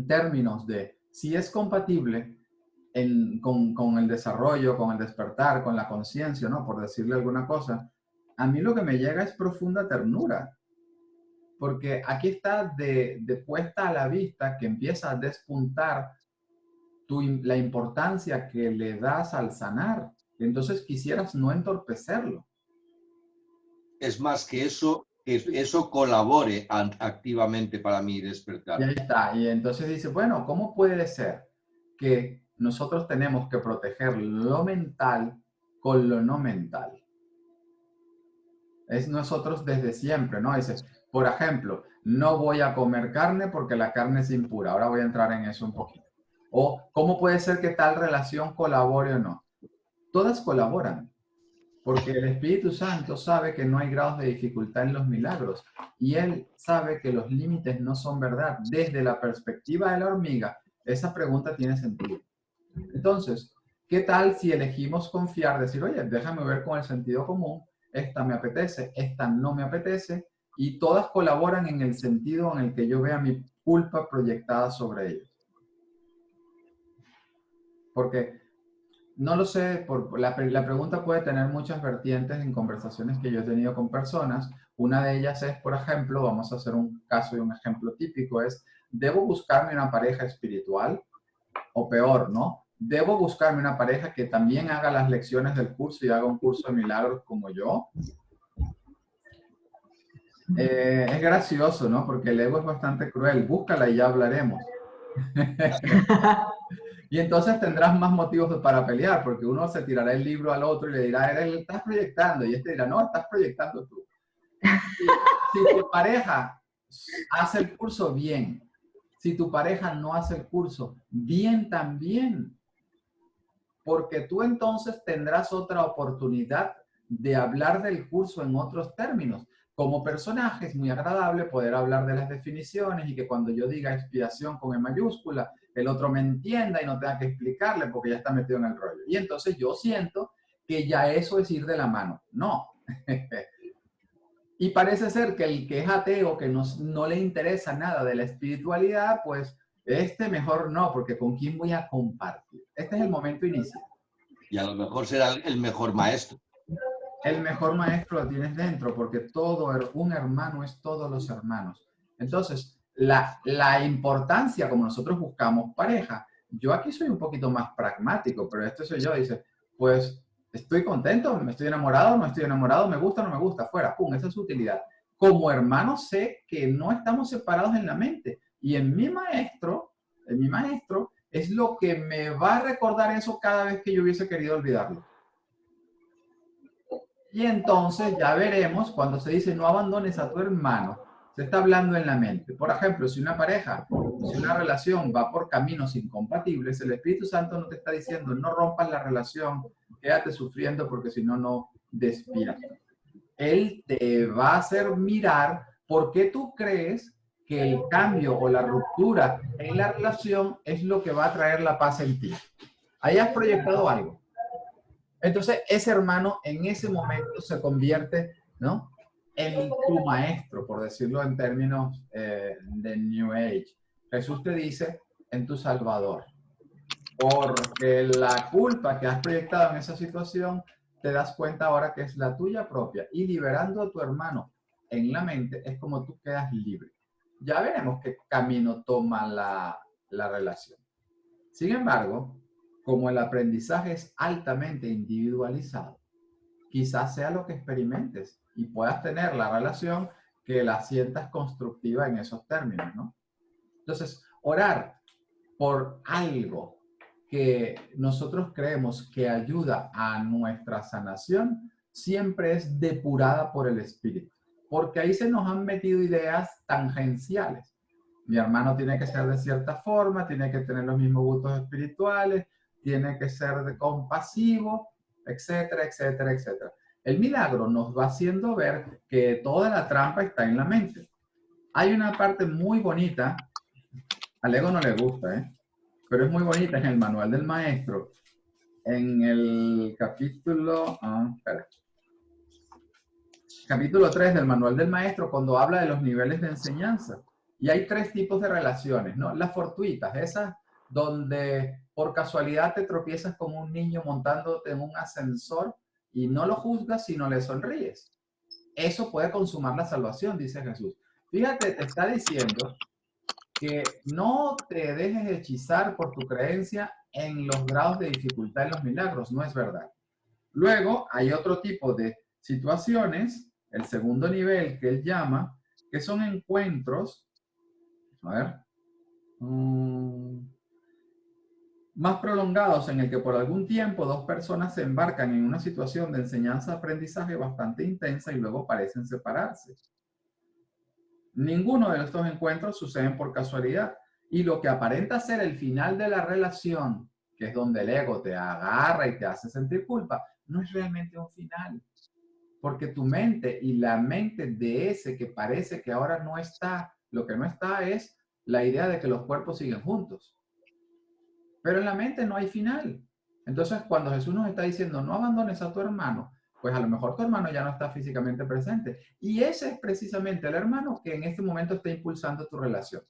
términos de si es compatible con el desarrollo, con el despertar, con la conciencia, ¿no? Por decirle alguna cosa, a mí lo que me llega es profunda ternura. Porque aquí está de puesta a la vista que empieza a despuntar la importancia que le das al sanar. Entonces quisieras no entorpecerlo. Es más que eso colabore activamente para mi despertar. Y ahí está. Y entonces dice, bueno, ¿cómo puede ser que nosotros tenemos que proteger lo mental con lo no mental? Es nosotros desde siempre, ¿no? Dice, por ejemplo, no voy a comer carne porque la carne es impura. Ahora voy a entrar en eso un poquito. O, ¿cómo puede ser que tal relación colabore o no? Todas colaboran, porque el Espíritu Santo sabe que no hay grados de dificultad en los milagros y Él sabe que los límites no son verdad. Desde la perspectiva de la hormiga, esa pregunta tiene sentido. Entonces, ¿qué tal si elegimos confiar, decir, oye, déjame ver con el sentido común, esta me apetece, esta no me apetece, y todas colaboran en el sentido en el que yo vea mi culpa proyectada sobre ellos? Porque, no lo sé, la pregunta puede tener muchas vertientes en conversaciones que yo he tenido con personas. Una de ellas es, por ejemplo, vamos a hacer un caso y un ejemplo típico, es, ¿debo buscarme una pareja espiritual? O peor, ¿no? ¿Debo buscarme una pareja que también haga las lecciones del curso y haga un curso de milagros como yo? Es gracioso, ¿no? Porque el ego es bastante cruel. Búscala y ya hablaremos. Y entonces tendrás más motivos para pelear, porque uno se tirará el libro al otro y le dirá, estás proyectando, y este dirá, no, estás proyectando tú. Si tu pareja hace el curso, bien. Si tu pareja no hace el curso, bien también. Porque tú entonces tendrás otra oportunidad de hablar del curso en otros términos. Como personaje es muy agradable poder hablar de las definiciones y que cuando yo diga expiación con E mayúscula, el otro me entienda y no tenga que explicarle porque ya está metido en el rollo. Y entonces yo siento que ya eso es ir de la mano. No. Y parece ser que el que es ateo, que no le interesa nada de la espiritualidad, pues mejor no, porque ¿con quién voy a compartir? Este es el momento inicial. Y a lo mejor será el mejor maestro. El mejor maestro lo tienes dentro, porque un hermano es todos los hermanos. Entonces, la importancia, como nosotros buscamos pareja, yo aquí soy un poquito más pragmático, pero esto soy yo, dice, pues estoy contento, me estoy enamorado, no estoy enamorado, me gusta, no me gusta, fuera, pum, esa es su utilidad. Como hermano sé que no estamos separados en la mente, y en mi maestro es lo que me va a recordar eso cada vez que yo hubiese querido olvidarlo. Y entonces ya veremos cuando se dice no abandones a tu hermano, se está hablando en la mente. Por ejemplo, si una pareja, si una relación va por caminos incompatibles, el Espíritu Santo no te está diciendo no rompas la relación, quédate sufriendo porque si no, no despiertas. Él te va a hacer mirar por qué tú crees que el cambio o la ruptura en la relación es lo que va a traer la paz en ti. Ahí has proyectado algo. Entonces, ese hermano en ese momento se convierte, ¿no?, en tu maestro, por decirlo en términos de New Age. Jesús te dice en tu Salvador. Porque la culpa que has proyectado en esa situación, te das cuenta ahora que es la tuya propia. Y liberando a tu hermano en la mente es como tú quedas libre. Ya veremos qué camino toma la relación. Sin embargo, como el aprendizaje es altamente individualizado, quizás sea lo que experimentes y puedas tener la relación que la sientas constructiva en esos términos, ¿no? Entonces, orar por algo que nosotros creemos que ayuda a nuestra sanación, siempre es depurada por el Espíritu. Porque ahí se nos han metido ideas tangenciales. Mi hermano tiene que ser de cierta forma, tiene que tener los mismos gustos espirituales, tiene que ser compasivo, etcétera, etcétera, etcétera. El milagro nos va haciendo ver que toda la trampa está en la mente. Hay una parte muy bonita, al ego no le gusta, pero es muy bonita en el manual del maestro, en el capítulo 3 del manual del maestro, cuando habla de los niveles de enseñanza. Y hay 3 tipos de relaciones, ¿no? Las fortuitas, esas donde por casualidad te tropiezas como un niño montándote en un ascensor y no lo juzgas, sino le sonríes. Eso puede consumar la salvación, dice Jesús. Fíjate, te está diciendo que no te dejes hechizar por tu creencia en los grados de dificultad en los milagros, no es verdad. Luego hay otro tipo de situaciones, el segundo nivel que él llama, que son encuentros, a ver, más prolongados en el que por algún tiempo 2 personas se embarcan en una situación de enseñanza-aprendizaje bastante intensa y luego parecen separarse. Ninguno de estos encuentros suceden por casualidad. Y lo que aparenta ser el final de la relación, que es donde el ego te agarra y te hace sentir culpa, no es realmente un final. Porque tu mente y la mente de ese que parece que ahora no está, lo que no está es la idea de que los cuerpos siguen juntos. Pero en la mente no hay final. Entonces, cuando Jesús nos está diciendo, no abandones a tu hermano, pues a lo mejor tu hermano ya no está físicamente presente. Y ese es precisamente el hermano que en este momento está impulsando tu relación.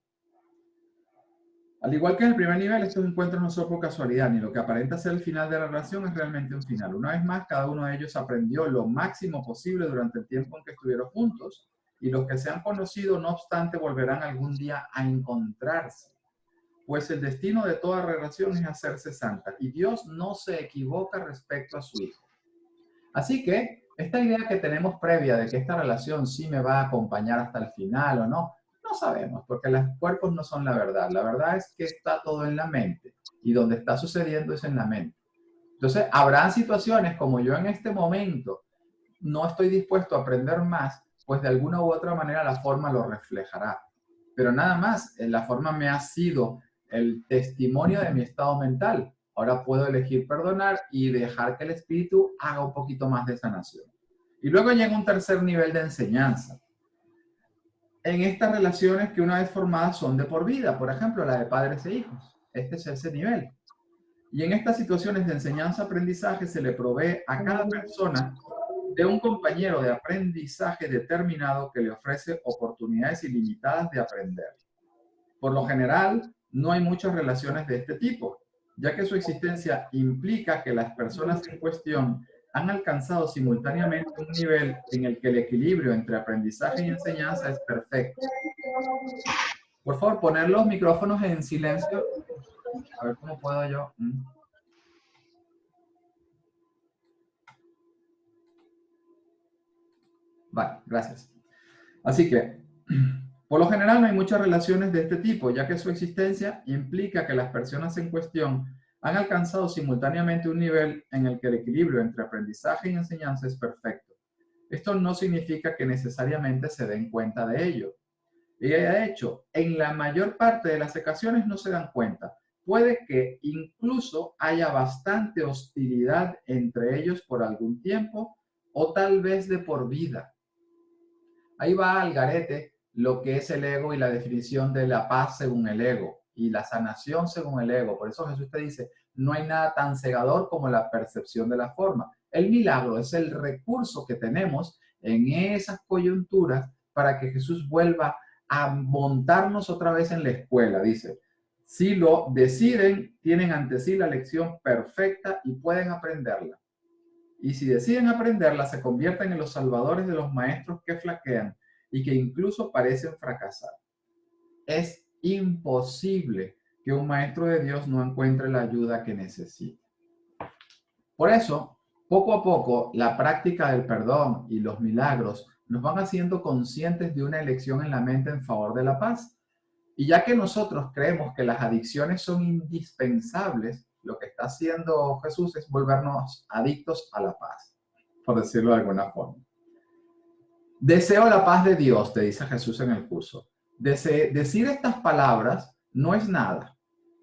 Al igual que en el primer nivel, estos encuentros no son por casualidad, ni lo que aparenta ser el final de la relación es realmente un final. Una vez más, cada uno de ellos aprendió lo máximo posible durante el tiempo en que estuvieron juntos, y los que se han conocido, no obstante, volverán algún día a encontrarse. Pues el destino de toda relación es hacerse santa, y Dios no se equivoca respecto a su Hijo. Así que esta idea que tenemos previa de que esta relación sí me va a acompañar hasta el final o no, no sabemos, porque los cuerpos no son la verdad. La verdad es que está todo en la mente, y donde está sucediendo es en la mente. Entonces, habrá situaciones como yo en este momento no estoy dispuesto a aprender más, pues de alguna u otra manera la forma lo reflejará. Pero nada más, la forma me ha sido el testimonio de mi estado mental. Ahora puedo elegir perdonar y dejar que el espíritu haga un poquito más de sanación. Y luego llega un tercer nivel de enseñanza. En estas relaciones que una vez formadas son de por vida, por ejemplo, la de padres e hijos. Este es ese nivel. Y en estas situaciones de enseñanza-aprendizaje se le provee a cada persona de un compañero de aprendizaje determinado que le ofrece oportunidades ilimitadas de aprender. Por lo general, no hay muchas relaciones de este tipo, ya que su existencia implica que las personas en cuestión han alcanzado simultáneamente un nivel en el que el equilibrio entre aprendizaje y enseñanza es perfecto. Por favor, poner los micrófonos en silencio. A ver cómo puedo yo. Vale, gracias. Así que, Por lo general no hay muchas relaciones de este tipo, ya que su existencia implica que las personas en cuestión han alcanzado simultáneamente un nivel en el que el equilibrio entre aprendizaje y enseñanza es perfecto. Esto no significa que necesariamente se den cuenta de ello. Y de hecho, en la mayor parte de las ocasiones no se dan cuenta. Puede que incluso haya bastante hostilidad entre ellos por algún tiempo o tal vez de por vida. Ahí va al garete lo que es el ego y la definición de la paz según el ego y la sanación según el ego. Por eso Jesús te dice, no hay nada tan cegador como la percepción de la forma. El milagro es el recurso que tenemos en esas coyunturas para que Jesús vuelva a montarnos otra vez en la escuela, dice. Si lo deciden, tienen ante sí la lección perfecta y pueden aprenderla. Y si deciden aprenderla, se convierten en los salvadores de los maestros que flaquean y que incluso parecen fracasar. Es imposible que un maestro de Dios no encuentre la ayuda que necesita. Por eso, poco a poco, la práctica del perdón y los milagros nos van haciendo conscientes de una elección en la mente en favor de la paz. Y ya que nosotros creemos que las adicciones son indispensables, lo que está haciendo Jesús es volvernos adictos a la paz, por decirlo de alguna forma. Deseo la paz de Dios, te dice Jesús en el curso. Decir estas palabras no es nada.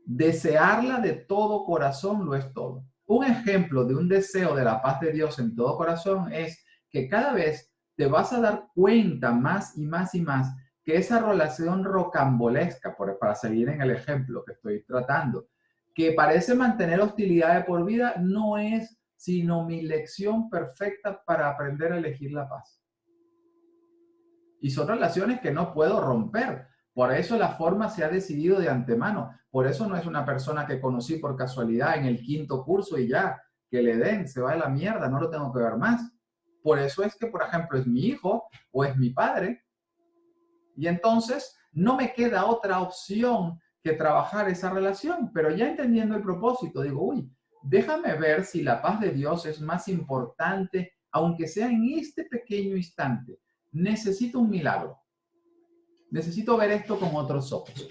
Desearla de todo corazón lo es todo. Un ejemplo de un deseo de la paz de Dios en todo corazón es que cada vez te vas a dar cuenta más y más y más que esa relación rocambolesca, para seguir en el ejemplo que estoy tratando, que parece mantener hostilidad de por vida, no es sino mi lección perfecta para aprender a elegir la paz. Y son relaciones que no puedo romper. Por eso la forma se ha decidido de antemano. Por eso no es una persona que conocí por casualidad en el 5º curso y ya, que le den, se va de la mierda, no lo tengo que ver más. Por eso es que, por ejemplo, es mi hijo o es mi padre. Y entonces no me queda otra opción que trabajar esa relación. Pero ya entendiendo el propósito, digo, uy, déjame ver si la paz de Dios es más importante, aunque sea en este pequeño instante. Necesito un milagro. Necesito ver esto con otros ojos.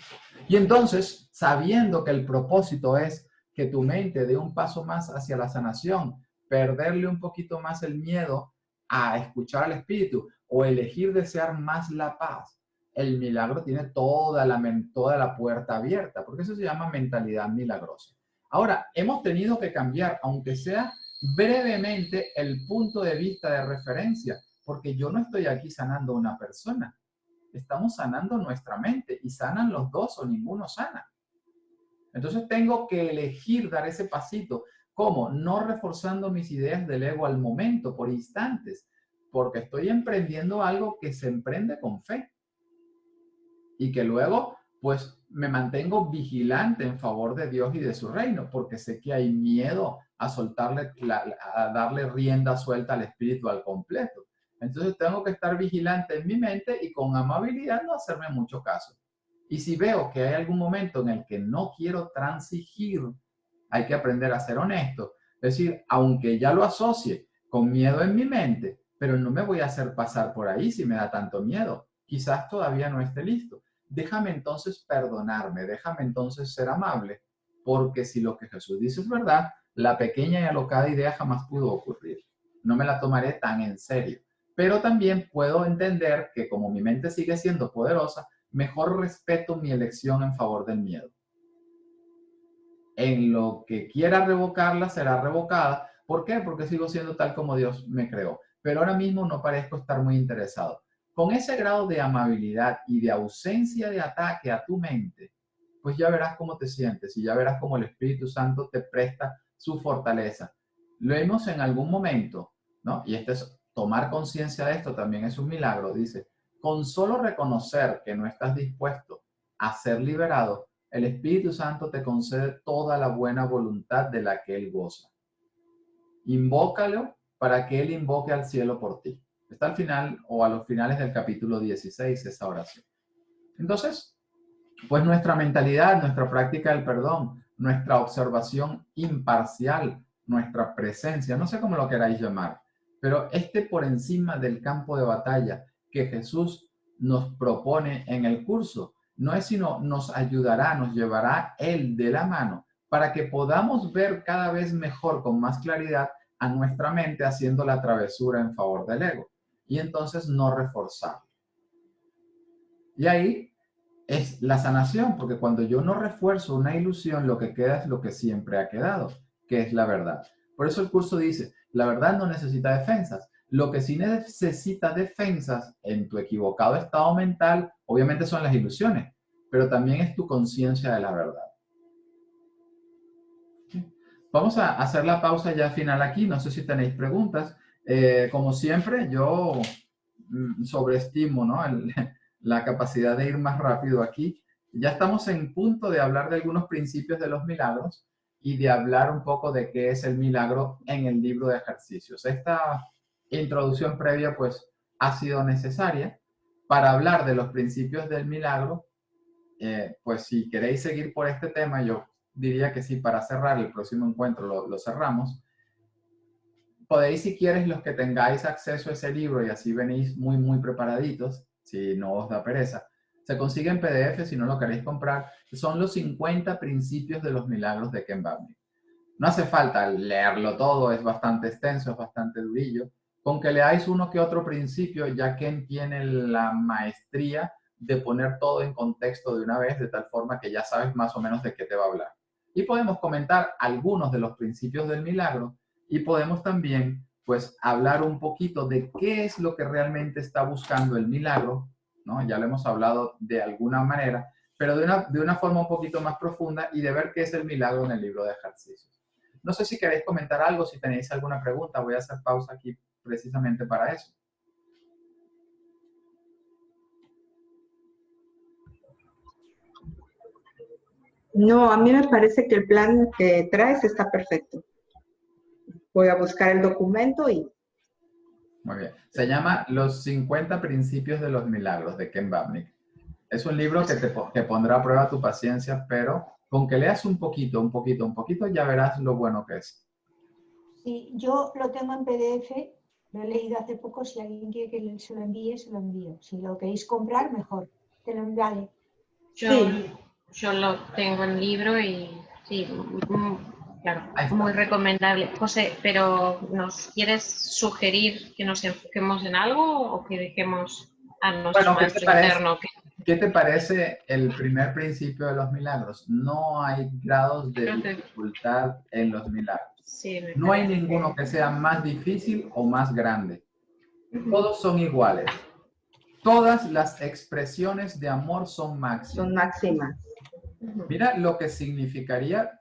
Y entonces, sabiendo que el propósito es que tu mente dé un paso más hacia la sanación, perderle un poquito más el miedo a escuchar al espíritu o elegir desear más la paz, el milagro tiene toda la puerta abierta, porque eso se llama mentalidad milagrosa. Ahora, hemos tenido que cambiar, aunque sea brevemente, el punto de vista de referencia, porque yo no estoy aquí sanando a una persona. Estamos sanando nuestra mente y sanan los dos o ninguno sana. Entonces tengo que elegir dar ese pasito. ¿Cómo? No reforzando mis ideas del ego al momento, por instantes, porque estoy emprendiendo algo que se emprende con fe. Y que luego, pues, me mantengo vigilante en favor de Dios y de su reino, porque sé que hay miedo a soltarle, a darle rienda suelta al espíritu al completo. Entonces tengo que estar vigilante en mi mente y con amabilidad no hacerme mucho caso. Y si veo que hay algún momento en el que no quiero transigir, hay que aprender a ser honesto. Es decir, aunque ya lo asocie con miedo en mi mente, pero no me voy a hacer pasar por ahí si me da tanto miedo. Quizás todavía no esté listo. Déjame entonces perdonarme, déjame entonces ser amable, porque si lo que Jesús dice es verdad, la pequeña y alocada idea jamás pudo ocurrir. No me la tomaré tan en serio. Pero también puedo entender que como mi mente sigue siendo poderosa, mejor respeto mi elección en favor del miedo. En lo que quiera revocarla, será revocada. ¿Por qué? Porque sigo siendo tal como Dios me creó. Pero ahora mismo no parezco estar muy interesado. Con ese grado de amabilidad y de ausencia de ataque a tu mente, pues ya verás cómo te sientes y ya verás cómo el Espíritu Santo te presta su fortaleza. Lo vimos en algún momento, ¿no? Y tomar conciencia de esto también es un milagro. Dice, con solo reconocer que no estás dispuesto a ser liberado, el Espíritu Santo te concede toda la buena voluntad de la que Él goza. Invócalo para que Él invoque al cielo por ti. Está al final o a los finales del capítulo 16 esa oración. Entonces, pues nuestra mentalidad, nuestra práctica del perdón, nuestra observación imparcial, nuestra presencia, no sé cómo lo queráis llamar, pero por encima del campo de batalla que Jesús nos propone en el curso. No es sino nos ayudará, nos llevará Él de la mano para que podamos ver cada vez mejor, con más claridad, a nuestra mente haciendo la travesura en favor del ego. Y entonces no reforzar. Y ahí es la sanación, porque cuando yo no refuerzo una ilusión, lo que queda es lo que siempre ha quedado, que es la verdad. Por eso el curso dice, la verdad no necesita defensas. Lo que sí necesita defensas en tu equivocado estado mental, obviamente son las ilusiones, pero también es tu conciencia de la verdad. Vamos a hacer la pausa ya final aquí. No sé si tenéis preguntas. Como siempre, yo sobreestimo, ¿no? La capacidad de ir más rápido aquí. Ya estamos en punto de hablar de algunos principios de los milagros y de hablar un poco de qué es el milagro en el libro de ejercicios. Esta introducción previa, pues, ha sido necesaria para hablar de los principios del milagro. Pues, si queréis seguir por este tema, yo diría que sí, para cerrar el próximo encuentro lo cerramos. Podéis, si quieres, los que tengáis acceso a ese libro y así venís muy preparaditos, si no os da pereza, se consigue en PDF si no lo queréis comprar. Son los 50 principios de los milagros de Ken Babnick. No hace falta leerlo todo, es bastante extenso, es bastante durillo. Con que leáis uno que otro principio, ya Ken tiene la maestría de poner todo en contexto de una vez, de tal forma que ya sabes más o menos de qué te va a hablar. Y podemos comentar algunos de los principios del milagro y podemos también, pues, hablar un poquito de qué es lo que realmente está buscando el milagro, ¿no? Ya lo hemos hablado de alguna manera, pero de una forma un poquito más profunda y de ver qué es el milagro en el libro de ejercicios. No sé si queréis comentar algo, si tenéis alguna pregunta, voy a hacer pausa aquí precisamente para eso. No, a mí me parece que el plan que traes está perfecto. Voy a buscar el documento y... Muy bien. Se llama Los 50 Principios de los Milagros, de Ken Babnick. Es un libro que pondrá a prueba tu paciencia, pero con que leas un poquito, ya verás lo bueno que es. Sí, yo lo tengo en PDF, lo he leído hace poco. Si alguien quiere que se lo envíe, se lo envío. Si lo queréis comprar, mejor. Te lo enviaré. Yo lo tengo en libro y sí, claro, muy recomendable. José, pero ¿nos quieres sugerir que nos enfoquemos en algo o que dejemos a nuestro maestro interno? ¿Qué te parece el primer principio de los milagros? No hay grados de dificultad en los milagros. Sí, no hay ninguno que sea más difícil o más grande. Todos son iguales. Todas las expresiones de amor son máximas. Son máximas. Mira lo que significaría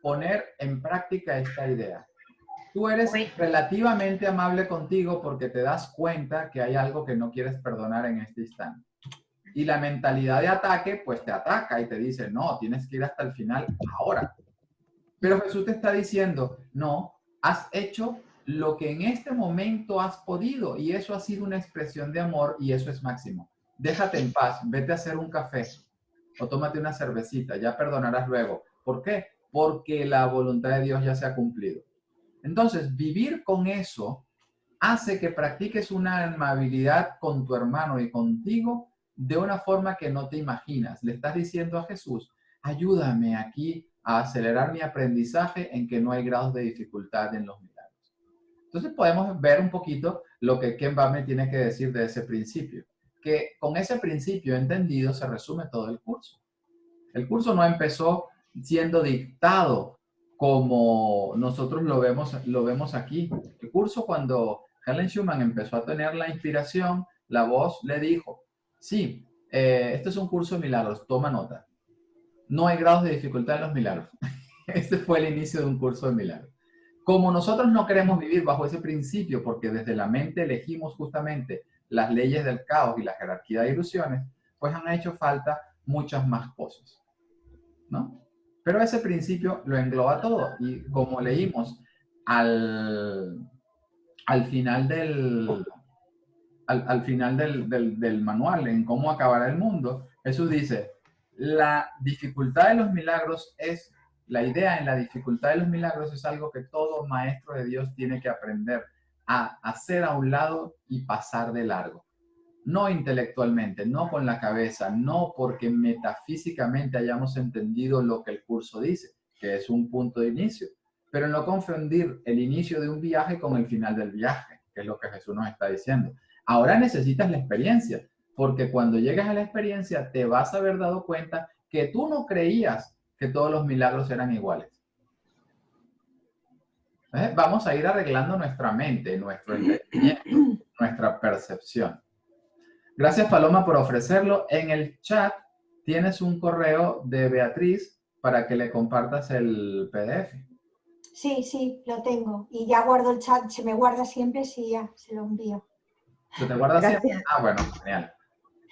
poner en práctica esta idea. Tú eres relativamente amable contigo porque te das cuenta que hay algo que no quieres perdonar en este instante. Y la mentalidad de ataque, pues te ataca y te dice, no, tienes que ir hasta el final ahora. Pero Jesús te está diciendo, no, has hecho lo que en este momento has podido y eso ha sido una expresión de amor y eso es máximo. Déjate en paz, vete a hacer un café o tómate una cervecita, ya perdonarás luego. ¿Por qué? Porque la voluntad de Dios ya se ha cumplido. Entonces, vivir con eso hace que practiques una amabilidad con tu hermano y contigo de una forma que no te imaginas. Le estás diciendo a Jesús, ayúdame aquí a acelerar mi aprendizaje en que no hay grados de dificultad en los milagros. Entonces podemos ver un poquito lo que Ken Babnick tiene que decir de ese principio, que con ese principio entendido se resume todo el curso. El curso no empezó siendo dictado como nosotros lo vemos aquí. El curso, cuando Helen Schumann empezó a tener la inspiración, la voz le dijo, sí, este es un curso de milagros, toma nota. No hay grados de dificultad en los milagros. Este fue el inicio de un curso de milagros. Como nosotros no queremos vivir bajo ese principio, porque desde la mente elegimos justamente las leyes del caos y la jerarquía de ilusiones, pues han hecho falta muchas más cosas, ¿no? Pero ese principio lo engloba todo. Y como leímos al final del manual en cómo acabará el mundo, Jesús dice, la dificultad de los milagros es, la idea en la dificultad de los milagros es algo que todo maestro de Dios tiene que aprender a hacer a un lado y pasar de largo. no intelectualmente, no con la cabeza, no porque metafísicamente hayamos entendido lo que el curso dice, que es un punto de inicio, pero no confundir el inicio de un viaje con el final del viaje, que es lo que Jesús nos está diciendo. Ahora necesitas la experiencia, porque cuando llegues a la experiencia te vas a haber dado cuenta que tú no creías que todos los milagros eran iguales. Vamos a ir arreglando nuestra mente, nuestro entendimiento, nuestra percepción. Gracias, Paloma, por ofrecerlo. En el chat tienes un correo de Beatriz para que le compartas el PDF. Sí, sí, lo tengo. Y ya guardo el chat, se me guarda siempre, sí, ya, se lo envío. ¿Se te guarda siempre? Gracias. Ah, bueno, genial.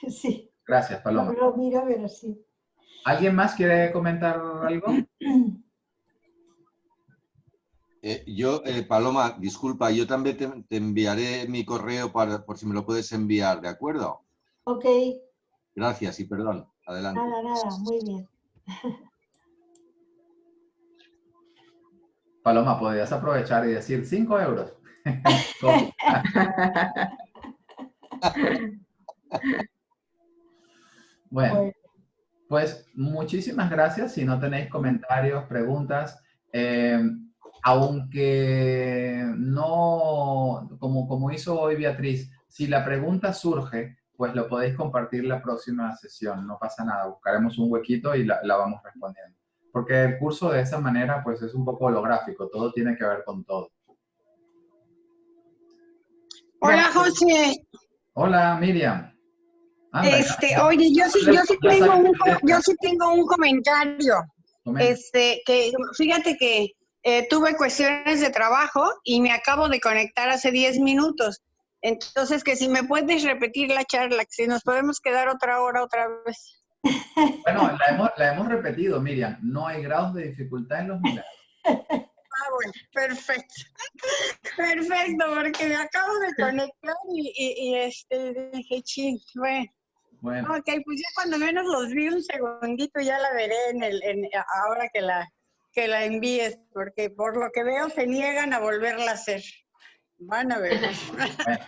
Sí, Gracias, no Paloma. lo miro, pero sí. ¿Alguien más quiere comentar algo? Paloma, disculpa, yo también te enviaré mi correo por si me lo puedes enviar, ¿de acuerdo? Ok, Gracias y perdón. Adelante. nada, muy bien. Paloma, podrías aprovechar y decir 5 euros. Bueno, pues muchísimas gracias. Si no tenéis comentarios, preguntas, aunque no, como hizo hoy Beatriz, si la pregunta surge, pues lo podéis compartir la próxima sesión. No pasa nada, buscaremos un huequito y la vamos respondiendo. Porque el curso de esa manera, pues es un poco holográfico. Todo tiene que ver con todo. Hola, José. Hola, Miriam. Anda, Oye, yo sí tengo un comentario. comenta. Que fíjate que tuve cuestiones de trabajo y me acabo de conectar hace 10 minutos. Entonces, que si me puedes repetir la charla, que si nos podemos quedar otra hora otra vez. Bueno, la hemos repetido, Miriam. No hay grados de dificultad en los milagros. Bueno, perfecto. Perfecto, porque me acabo de conectar y dije, ching, bueno. Ok, pues ya cuando menos los vi un segundito ya la veré ahora que la envíes, porque por lo que veo se niegan a volverla a hacer. Van a ver. Bueno.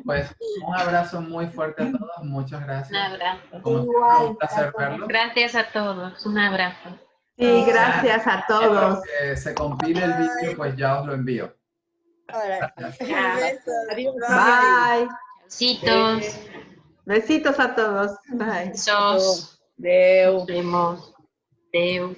Pues un abrazo muy fuerte a todos. Muchas gracias. Un abrazo. Como siempre, un placer verlos. Gracias a todos. Un abrazo. Sí, gracias a todos. Que se compile el vídeo, pues ya os lo envío. Ahora. Adiós. Bye. Besitos. Besitos a todos. Bye. Besos. Deu. Nos vemos. Deu.